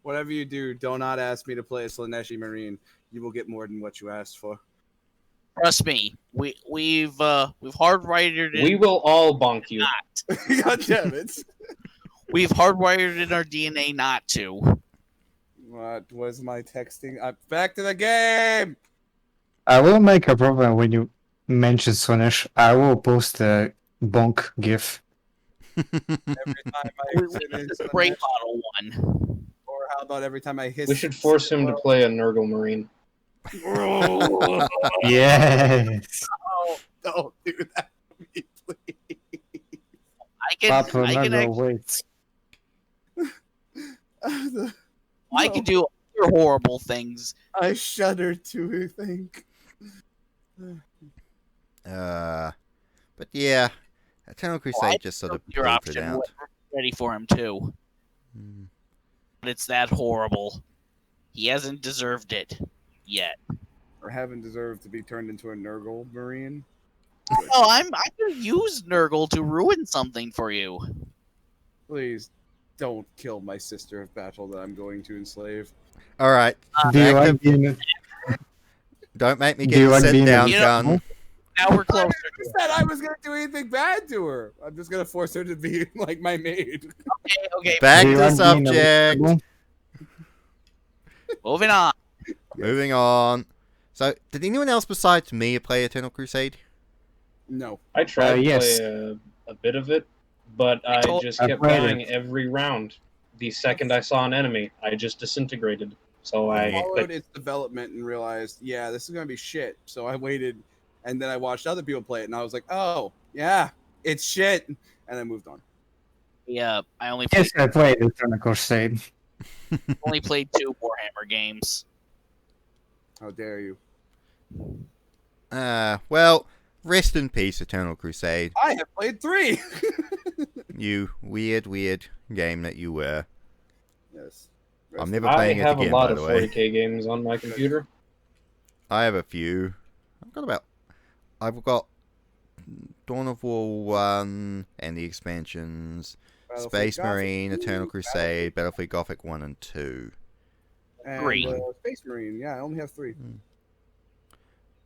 Whatever you do, do not ask me to play a Slaneshi Marine. You will get more than what you asked for. Trust me, we've hardwired it. We will all bonk you. God damn it. We've hardwired in our DNA not to. What was my texting? Back to the game! I will make a problem when you mention Sonesh. I will post a bonk gif. Every time I finish The the spray match, bottle one. or how about every time I hit... We should force him to play a Nurgle Marine. Yes. Oh, don't do that to me, please. I can Papa actually, Nuggle waits. I can do other horrible things. I shudder to think. But yeah, Eternal Crusade just sort of Your filtered option out. ready for him too. Hmm. But it's that horrible. He hasn't deserved it yet. Or haven't deserved to be turned into a Nurgle Marine. Oh, I could use Nurgle to ruin something for you. Please don't kill my sister of battle that I'm going to enslave. All right, Do you back like to- being don't make me Do get you a like sit being down a- gun. Now we're closer. I said I was gonna do anything bad to her. I'm just gonna force her to be like my maid. Okay, Back do you to like being a subject. vegetable? moving on. Moving on. So, did anyone else besides me play Eternal Crusade? No. I tried to yes. play a bit of it, but I just I kept played dying it. every round. The second I saw an enemy, I just disintegrated. So I I followed quit. its development and realized, yeah, this is gonna be shit. So I waited, and then I watched other people play it, and I was like, oh, yeah, it's shit, and I moved on. Yeah, I only played, Yes, I played Eternal Crusade. only played 2 Warhammer games. How dare you? Well, rest in peace, Eternal Crusade. I have played 3. You weird game that you were. Yes. I'm never I playing it have again, a lot by of the way. 40K games on my computer. I have a few. I've got Dawn of War 1 and the expansions, Battlefield Space Gothic Marine, 2, Eternal Crusade, Battlefield Gothic 1 and 2. and, 3. Space Marine. Yeah, I only have 3.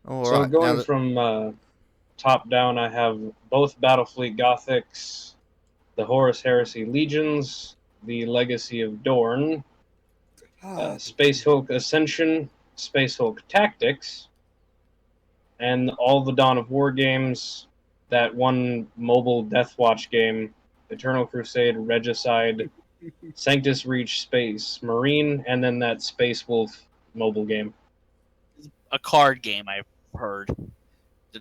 All So right, going now that, from top down, I have both Battlefleet Gothics, the Horus Heresy Legions, the Legacy of Dorn, Space Hulk Ascension, Space Hulk Tactics, and all the Dawn of War games, that one mobile Deathwatch game, Eternal Crusade, Regicide, Sanctus Reach Space Marine, and then that Space Wolf mobile game. A card game, I've heard.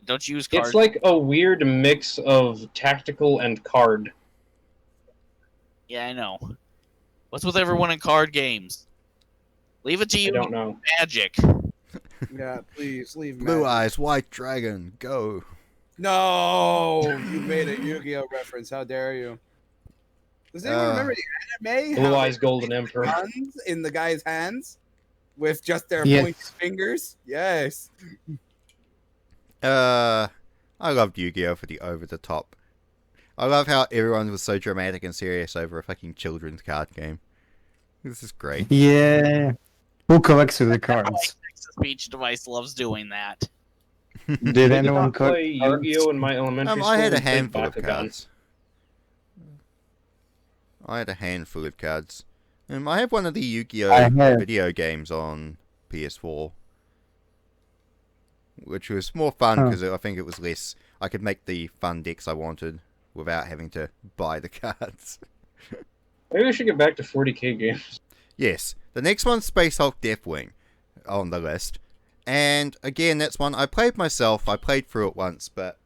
Don't you use cards? It's like a weird mix of tactical and card. Yeah, I know. What's with everyone in card games? Leave it to I you. don't know. Magic. Yeah, please leave. Blue Magic. Eyes White Dragon, go. No, you made a Yu-Gi-Oh reference. How dare you? Does anyone remember the anime? Blue How Eyes they Golden put Emperor. guns in the guy's hands with just their Yes. pointed fingers. Yes. I loved Yu-Gi-Oh for the over-the-top. I love how everyone was so dramatic and serious over a fucking children's card game. This is great. Yeah. Who collects the My cards? speech device loves doing that. Did Did anyone not play collect Yu-Gi-Oh in my elementary school. I had We a played handful of Bakugan. cards. I had a handful of cards. I have one of the I Yu-Gi-Oh have. video games on PS4, which was more fun Huh. because I think it was less. I could make the fun decks I wanted without having to buy the cards. Maybe we should get back to 40K games. Yes, the next one's Space Hulk Deathwing on the list, and again that's one I played myself. I played through it once, but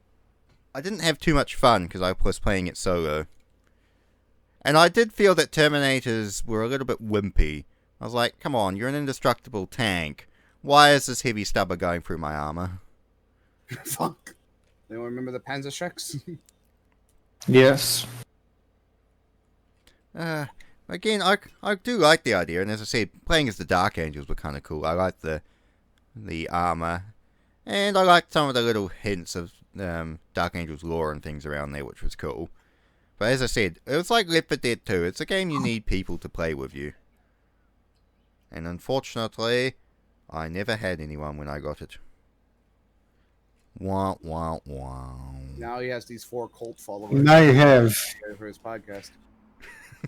I didn't have too much fun because I was playing it solo. And I did feel that Terminators were a little bit wimpy. I was like, come on, you're an indestructible tank. Why is this heavy stubber going through my armor? Fuck. Anyone remember the Panzerschrecks? Yes. Again, I do like the idea, and as I said, playing as the Dark Angels were kind of cool. I liked the armor, and I liked some of the little hints of Dark Angels lore and things around there, which was cool. But as I said, it was like Left 4 Dead 2. It's a game you need people to play with you. And unfortunately, I never had anyone when I got it. Wah, wah, wah. Now he has these 4 cult followers Now you have. for his podcast.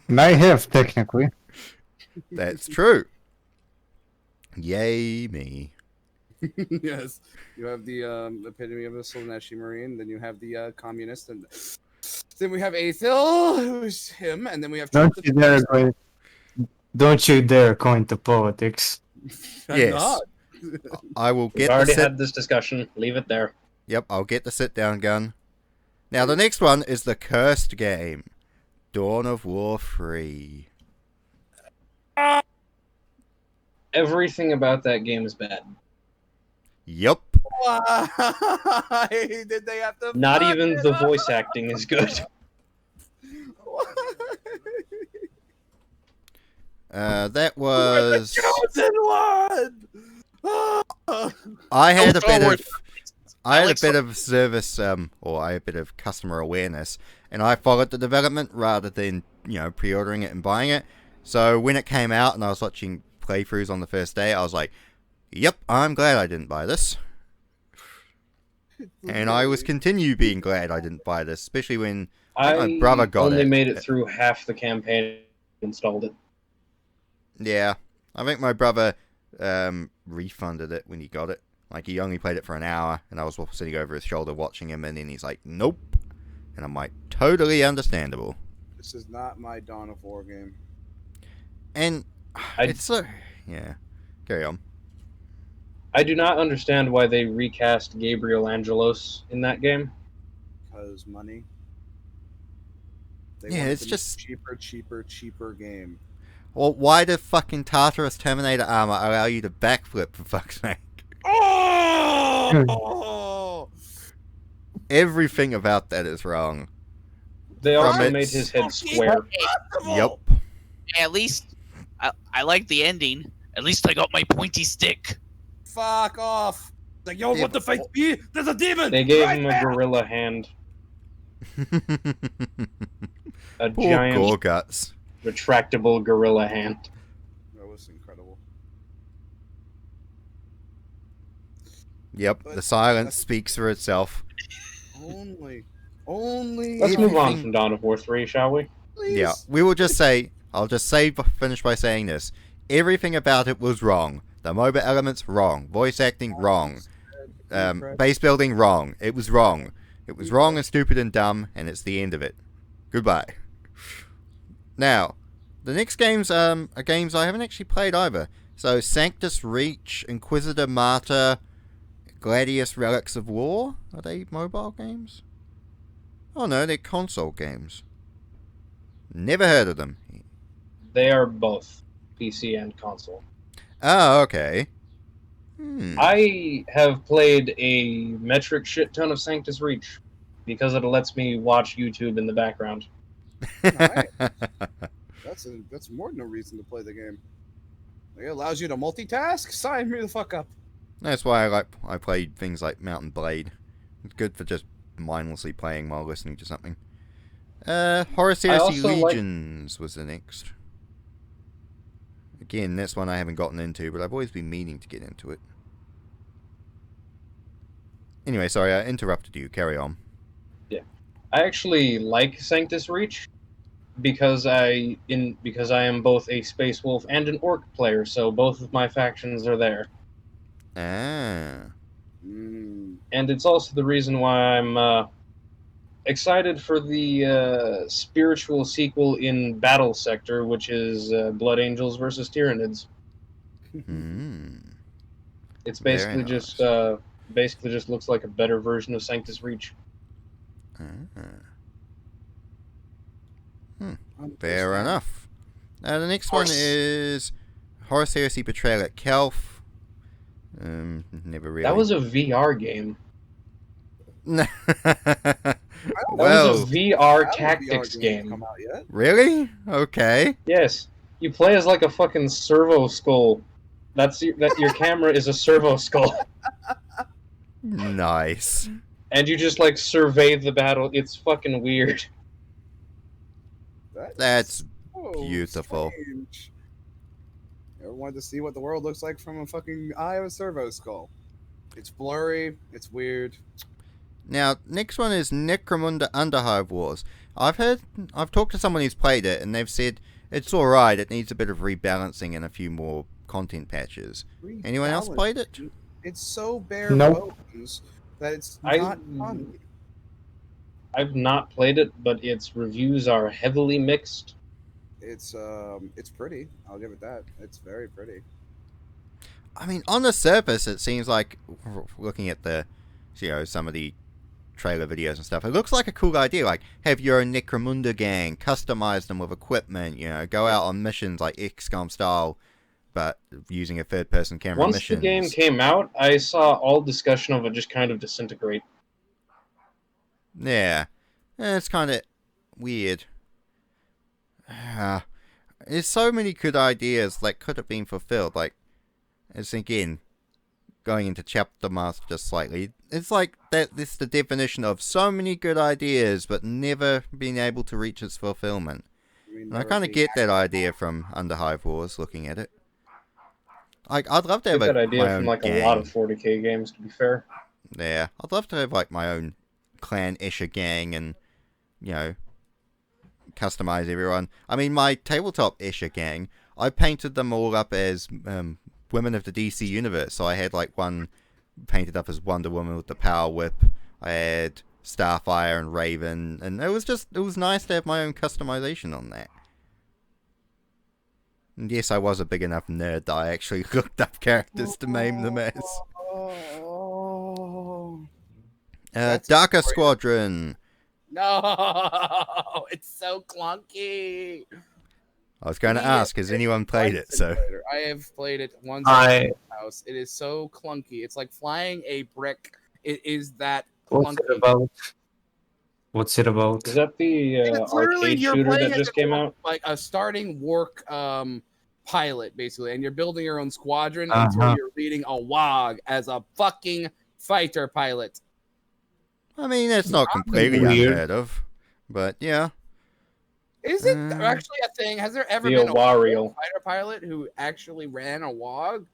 Now you have, technically. That's true. Yay me. Yes. You have the epitome of a Slaneshi Marine, then you have the communist, and then we have Aethil, who's him, and then we have Don't Trump you the dare Beast. Don't you dare go into politics. I'm Yes. not. I will We've get the already sit. had this discussion. Leave it there. Yep, I'll get the sit-down gun. Now the next one is the cursed game, Dawn of War 3. Everything about that game is bad. Yup. Why did they have to? Not fuck even it the up? voice acting is good. That was. Chosen one. I had a bit forward. of. I had a like bit of service, or I had a bit of customer awareness, and I followed the development rather than, pre-ordering it and buying it. So when it came out and I was watching playthroughs on the first day, I was like, yep, I'm glad I didn't buy this. And I was continue being glad I didn't buy this, especially when my brother got only it. made it through half the campaign and installed it. Yeah, I think my brother refunded it when he got it. Like, he only played it for an hour, and I was sitting over his shoulder watching him, and then he's like, nope. And I'm like, totally understandable. This is not my Dawn of War game. And it's so... Yeah, carry on. I do not understand why they recast Gabriel Angelos in that game. Because money. They Yeah, wanted it's to make just- a cheaper game. Well, why did fucking Tartarus Terminator armor allow you to backflip, for fuck's sake? Oh! Everything about that is wrong. They From also its- made his head square. Yep. At least I like the ending. At least I got my pointy stick. Fuck off! Like, yo, Yeah, what the fight be? There's a demon! They gave right him a there! gorilla hand. A Poor giant Gorguts. retractable gorilla hand. That was incredible. Yep, But- the silence speaks for itself. Only. Let's move on Everything- from Dawn of War 3, shall we? Please. Yeah, we will just say, finish by saying this. Everything about it was wrong. The MOBA elements, wrong. Voice acting, wrong. Base building, wrong. It was wrong. It was wrong and stupid and dumb, and it's the end of it. Goodbye. Now, the next games are games I haven't actually played either. So, Sanctus Reach, Inquisitor Martyr, Gladius Relics of War. Are they mobile games? Oh no, they're console games. Never heard of them. They are both PC and console. Oh, okay. I have played a metric shit ton of Sanctus Reach because it lets me watch YouTube in the background. Nice. That's more than a reason to play the game. It allows you to multitask. Sign me the fuck up. That's why I played things like Mountain Blade. It's good for just mindlessly playing while listening to something. Horus Heresy also like- Legions was the next. Again, that's one I haven't gotten into, but I've always been meaning to get into it. Anyway, sorry, I interrupted you. Carry on. I actually like Sanctus Reach because I am both a Space Wolf and an Orc player, so both of my factions are there. Ah. Mm. And it's also the reason why I'm excited for the spiritual sequel in Battle Sector, which is Blood Angels versus Tyranids. It's Very basically just looks like a better version of Sanctus Reach. Fair enough. The next one is Horus Heresy Betrayal at Kelf. Never really. That was a VR game. Well, That was a VR tactics VR game. Come out yet? really? Okay. Yes, you play as like a fucking servo skull. Your camera is a servo skull, Nice. and you just like survey the battle. It's fucking weird. That's so beautiful. strange. Ever wanted to see what the world looks like from a fucking eye of a servo skull? It's blurry. It's weird. Now, next one is Necromunda Underhive Wars. I've talked to someone who's played it, and they've said it's alright, it needs a bit of rebalancing and a few more content patches. Anyone else played it? It's so bare Nope. bones that it's I- not fun. I've not played it, but its reviews are heavily mixed. It's pretty. I'll give it that. It's very pretty. I mean, on the surface, it seems like, looking at the, some of the trailer videos and stuff, it looks like a cool idea. Like, have your own Necromunda gang, customize them with equipment, go out on missions like XCOM style, but using a third-person camera Once missions. the game came out, I saw all discussion of it just kind of disintegrate. Yeah. It's kind of weird. There's so many good ideas that could have been fulfilled. Like, it's again, going into chapter master slightly, it's like that. This the definition of so many good ideas, but never being able to reach its fulfillment. mean, And I kind of get that idea from Underhive Wars, looking at it. Like, I'd love to have Get that idea my from own like gang. a lot of 40k games, to be fair. Yeah, I'd love to have like my own clan Escher gang and, customize everyone. I mean, my tabletop Escher gang, I painted them all up as women of the DC universe. So I had like one painted up as Wonder Woman with the power whip. I had Starfire and Raven, and it was nice to have my own customization on that. And yes, I was a big enough nerd that I actually looked up characters to name them as. Oh, That's Darker great. Squadron. no! It's so clunky. I was going to ask, has anyone played it? So I have played it once I- at my house. It is so clunky. It's like flying a brick. It is that What's clunky. it about? What's it about? Is that the It's literally arcade you're shooter playing that as just came out? like a starting work pilot, basically, and you're building your own squadron Uh-huh. until you're leading a WOG as a fucking fighter pilot. I mean, it's not completely Weird. unheard of, but yeah. Is it Uh, actually a thing? Has there ever The been a Wario. fighter pilot who actually ran a WOG?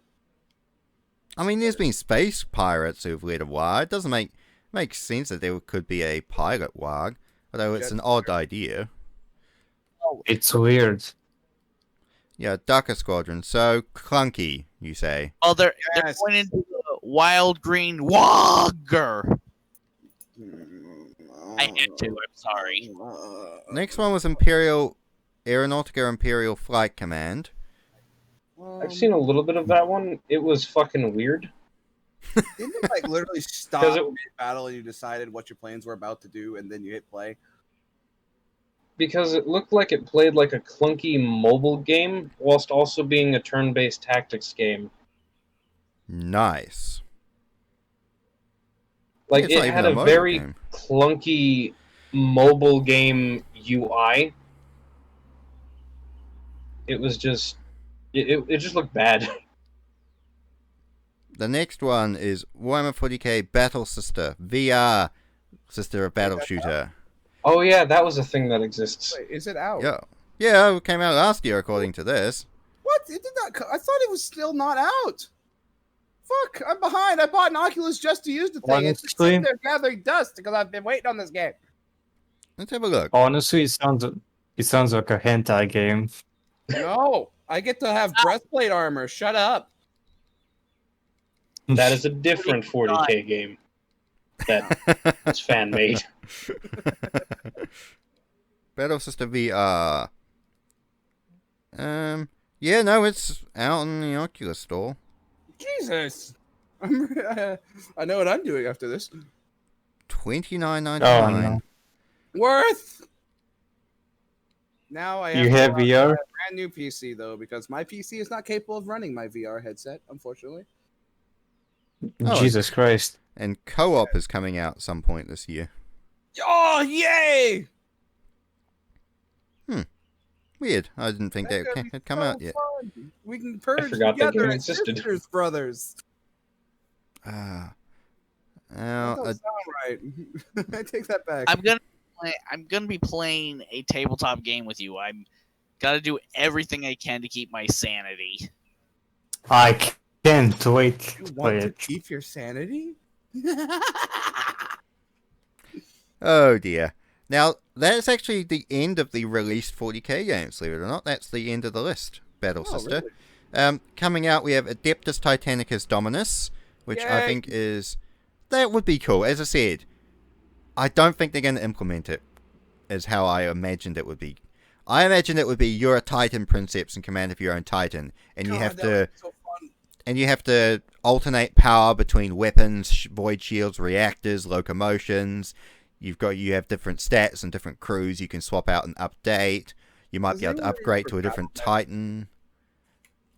I mean, there's been space pirates who've led a WAG. It doesn't make sense that there could be a pilot WAG, although it's an odd idea. It's weird. Yeah, Darker Squadron. So clunky, you say? Oh, they're Yes. going into the wild green Wogger. I had to. I'm sorry. Next one was Imperial Aeronautica Imperial Flight Command. I've seen a little bit of that one. It was fucking weird. Didn't it like literally stop Because it- mid-battle and you decided what your planes were about to do and then you hit play? because it looked like it played like a clunky mobile game whilst also being a turn-based tactics game. Nice. Like, It's not it even had a a mobile very game. clunky mobile game UI. It was just... It just looked bad. The next one is Warhammer 40K Battle Sister VR, Sister of Battle Shooter. Oh yeah, that was a thing that exists. Wait, is it out? Yeah, it came out last year according to this. What? It did not. I thought it was still not out. Fuck! I'm behind. I bought an Oculus just to use the thing. It's just sitting there gathering dust because I've been waiting on this game. Let's have a look. Honestly, it sounds like a hentai game. No, I get to have breastplate armor. Shut up. That is a different 40k game that was fan made. Battle Sister VR. Yeah, no, it's out in the Oculus store. Jesus. I know what I'm doing after this. $29.99. Oh, no. Worth. Now I have You to have buy a VR? brand new PC though, because my PC is not capable of running my VR headset, unfortunately. Oh, Jesus Christ. And co-op is coming out some point this year. Oh, yay! Weird. I didn't think that had come out yet. Fun. We can purge forgot that together game as existed. sisters, brothers. That That don't sound right. I take that back. I'm gonna be playing a tabletop game with you. I'm gotta do everything I can to keep my sanity. I can't wait to You play want to it. keep your sanity? Oh dear. Now, that's actually the end of the released 40k games, believe it or not. That's the end of the list, Battle Oh, Sister. really? Coming out, we have Adeptus Titanicus Dominus, which I Yay. think is... That would be cool. As I said, I don't think they're going to implement it as how I imagined it would be. I imagined it would be you're a Titan Princeps in command of your own Titan, and you God, have that to... would be so fun. And you have to alternate power between weapons, void shields, reactors, locomotions. You have different stats and different crews you can swap out and update. You might Does be able to anyone upgrade to a remember different Battle.net? Titan.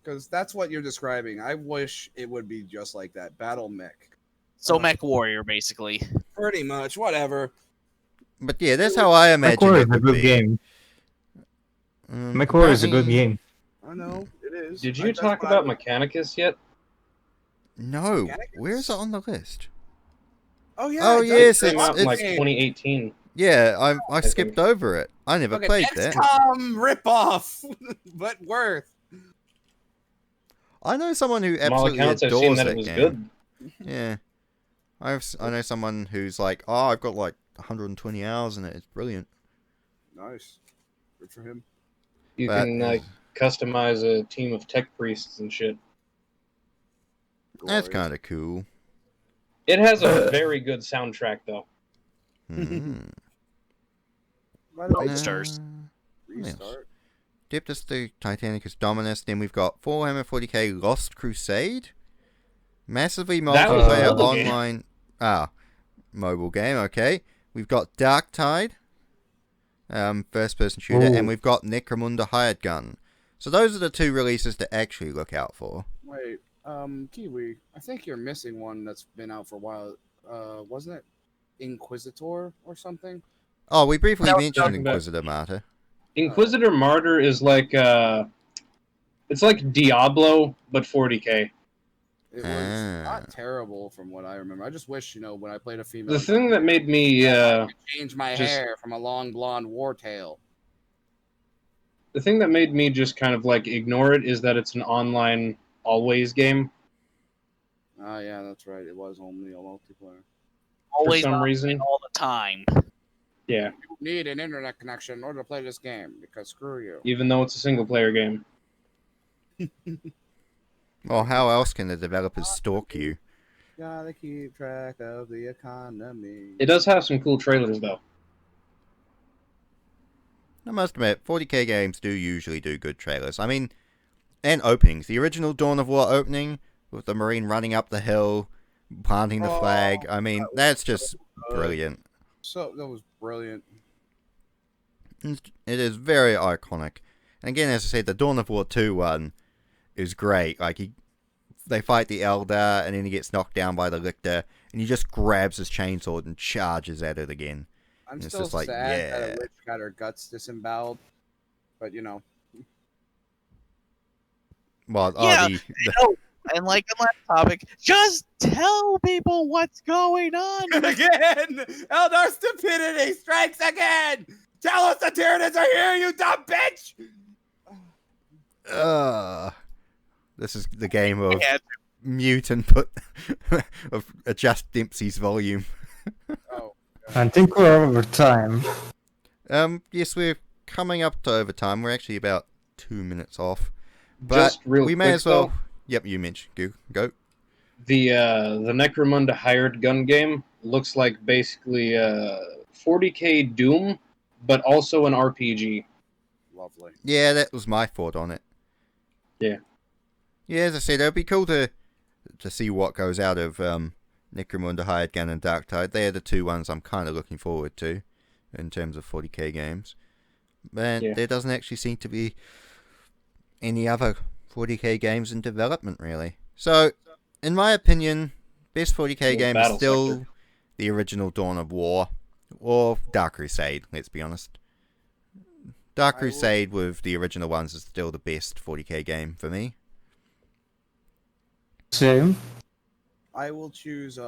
Because that's what you're describing. I wish it would be just like that. Battle mech. So Mech Warrior, basically. Pretty much. Whatever. But yeah, that's how I imagine MechWarrior it is a would good be. game. MechWarrior is a good apparently- game. I know. It is. Did you That's talk what I about would- Mechanicus yet? No. Mechanicus? Where is it on the list? Oh, yeah. Oh, it does. yes, It came out in like it's- 2018. Yeah, I think. skipped over it. I never Fucking played that. XCOM ripoff, but worth. I know someone who From all absolutely accounts, I've seen adores that that it was game. good. Yeah. I know someone who's like, oh, I've got like 120 hours in it. It's brilliant. Nice. Good for him. You But- can like customize a team of tech priests and shit. That's Glorious. kind of cool. It has a very good soundtrack, though. Hmm. By the way, Gold stars. restart. Adeptus the Titanicus Dominus. Then we've got Warhammer 40k Lost Crusade. Massively That was a multiplayer mobile game. online. Mobile game, okay. We've got Darktide. First person shooter. Ooh. And we've got Necromunda Hired Gun. So those are the two releases to actually look out for. Wait, Kiwi, I think you're missing one that's been out for a while. Wasn't it Inquisitor or something? Oh, we briefly I was mentioned talking about- Inquisitor Martyr. Inquisitor Martyr is like it's like Diablo but 40k. It was Ah. not terrible from what I remember. I just wish, when I played a female, The thing that made me I could change my just- hair from a long blonde wartail. the thing that made me just kind of like ignore it is that it's an online always game. Ah, yeah, that's right. It was only a multiplayer. Always some on reason. all the time. Yeah, You need an internet connection in order to play this game because screw you. even though it's a single player game. Well, how else can the developers stalk you? Gotta keep track of the economy. It does have some cool trailers though. I must admit, 40k games do usually do good trailers. I mean, and openings. The original Dawn of War opening, with the Marine running up the hill, planting the flag. I mean, that's just brilliant. So that was brilliant. It is very iconic. And again, as I said, the Dawn of War 2 one is great. Like, they fight the Elder, and then he gets knocked down by the Lictor, and he just grabs his chainsword and charges at it again. I'm It's still just like, sad yeah. that a witch got her guts disemboweled, but you know. Well, Yeah, the no. And like on that topic, just tell people what's going on. Again! Eldar stupidity strikes again! Tell us the Tyranids are here, you dumb bitch! this is the game of Yeah, mute and put of adjust Dempsey's volume. Oh. I think we're over time. Yes, we're coming up to overtime. We're actually about 2 minutes off. But Just real we may quick, as well. though, Yep, you mentioned. Go. the Necromunda hired gun game looks like basically 40K Doom, but also an RPG. Lovely. Yeah, that was my thought on it. Yeah. Yeah, as I said, it'd be cool to see what goes out of Necromunda Hired Gun and Darktide. They're the two ones I'm kind of looking forward to in terms of 40k games. But Yeah. there doesn't actually seem to be any other 40k games in development, really. So, in my opinion, best 40k Well, game is Battle still Sector. the original Dawn of War, or Dark Crusade, let's be honest. Dark Crusade with the original ones is still the best 40k game for me. Same. I will choose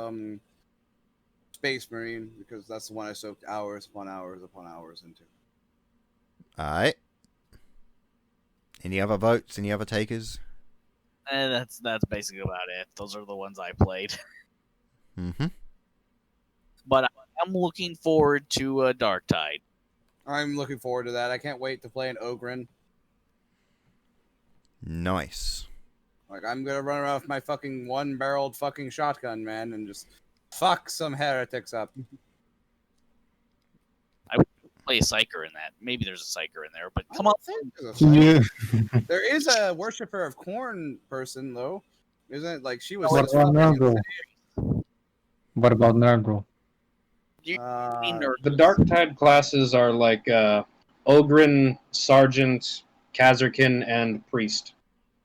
Space Marine because that's the one I soaked hours upon hours upon hours into. Alright. Any other votes? Any other takers? and that's basically about it. Those are the ones I played. Mm-hmm. But I'm looking forward to Dark Tide. I'm looking forward to that. I can't wait to play an Ogren. Nice. Like, I'm gonna run around with my fucking one-barreled fucking shotgun, man, and just fuck some heretics up. Play a Psyker in that. Maybe there's a Psyker in there, but I come don't on. think there's a fight. Yeah. There is a worshiper of corn person, though. Isn't it? Like, she was... What about Nurgle? What about Nurgle? The Dark Tide classes are like Ogren, Sergeant, Kazarkin, and Priest.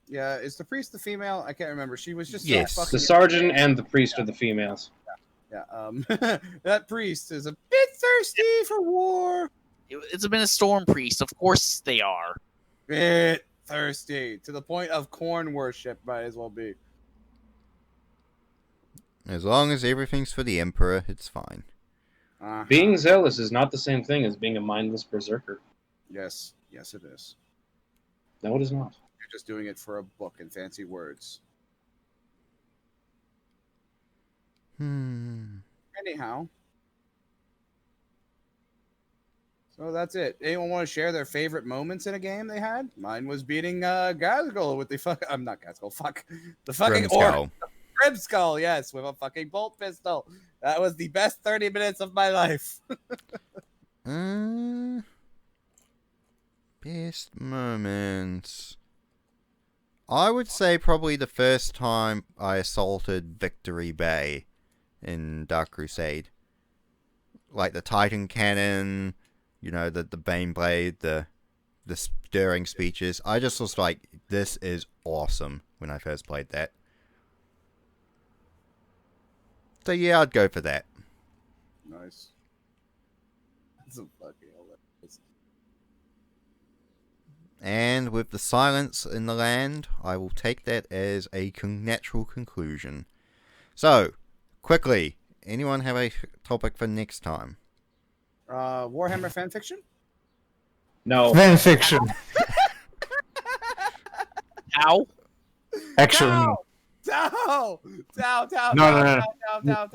Yeah, is the priest the female? I can't remember. She was just... Yes. So fucking The Sergeant and the Priest are the females. Yeah, that priest is a bit thirsty for war. It's been a Storm Priest. Of course they are. Bit thirsty. To the point of corn worship, might as well be. As long as everything's for the Emperor, it's fine. Uh-huh. Being zealous is not the same thing as being a mindless berserker. Yes, yes, it is. No, it is not. You're just doing it for a book and fancy words. Anyhow. So that's it. Anyone want to share their favorite moments in a game they had? Mine was beating Gazgul with the fuck. I'm not Gazgul. Fuck the fucking orc. Grimskull, yes, with a fucking bolt pistol. That was the best 30 minutes of my life. Best moments. I would say probably the first time I assaulted Victory Bay in Dark Crusade. Like the Titan Cannon, you know, the Baneblade, the stirring speeches. I just was like, this is awesome when I first played that. So yeah, I'd go for that. Nice. That's a fucking hilarious. And with the silence in the land, I will take that as a natural conclusion. So, quickly, anyone have a topic for next time? Warhammer fanfiction? No. Fan fiction. How? Actually, No! No.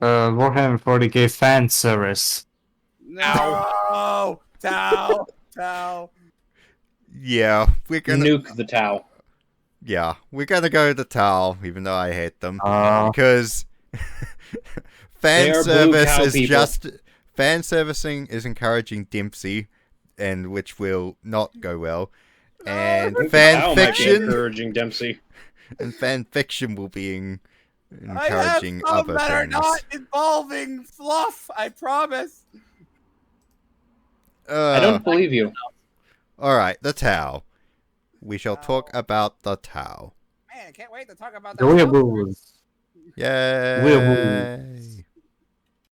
Warhammer 40k fan service. No! Tau! Yeah, we're gonna Nuke the Tau. Yeah, we're gonna go to Tau, even though I hate them. Uh, Because They fan are blue service cow is people. just fan servicing is encouraging Dempsey, and which will not go well. And Tau fan might be fiction encouraging Dempsey. and fan fiction will be I have encouraging some other that are things. not involving fluff, I promise. I don't believe you. All right, the Tau. We shall talk about the Tau. Man, I can't wait to talk about The that. werewolves. Yay! Werewolves.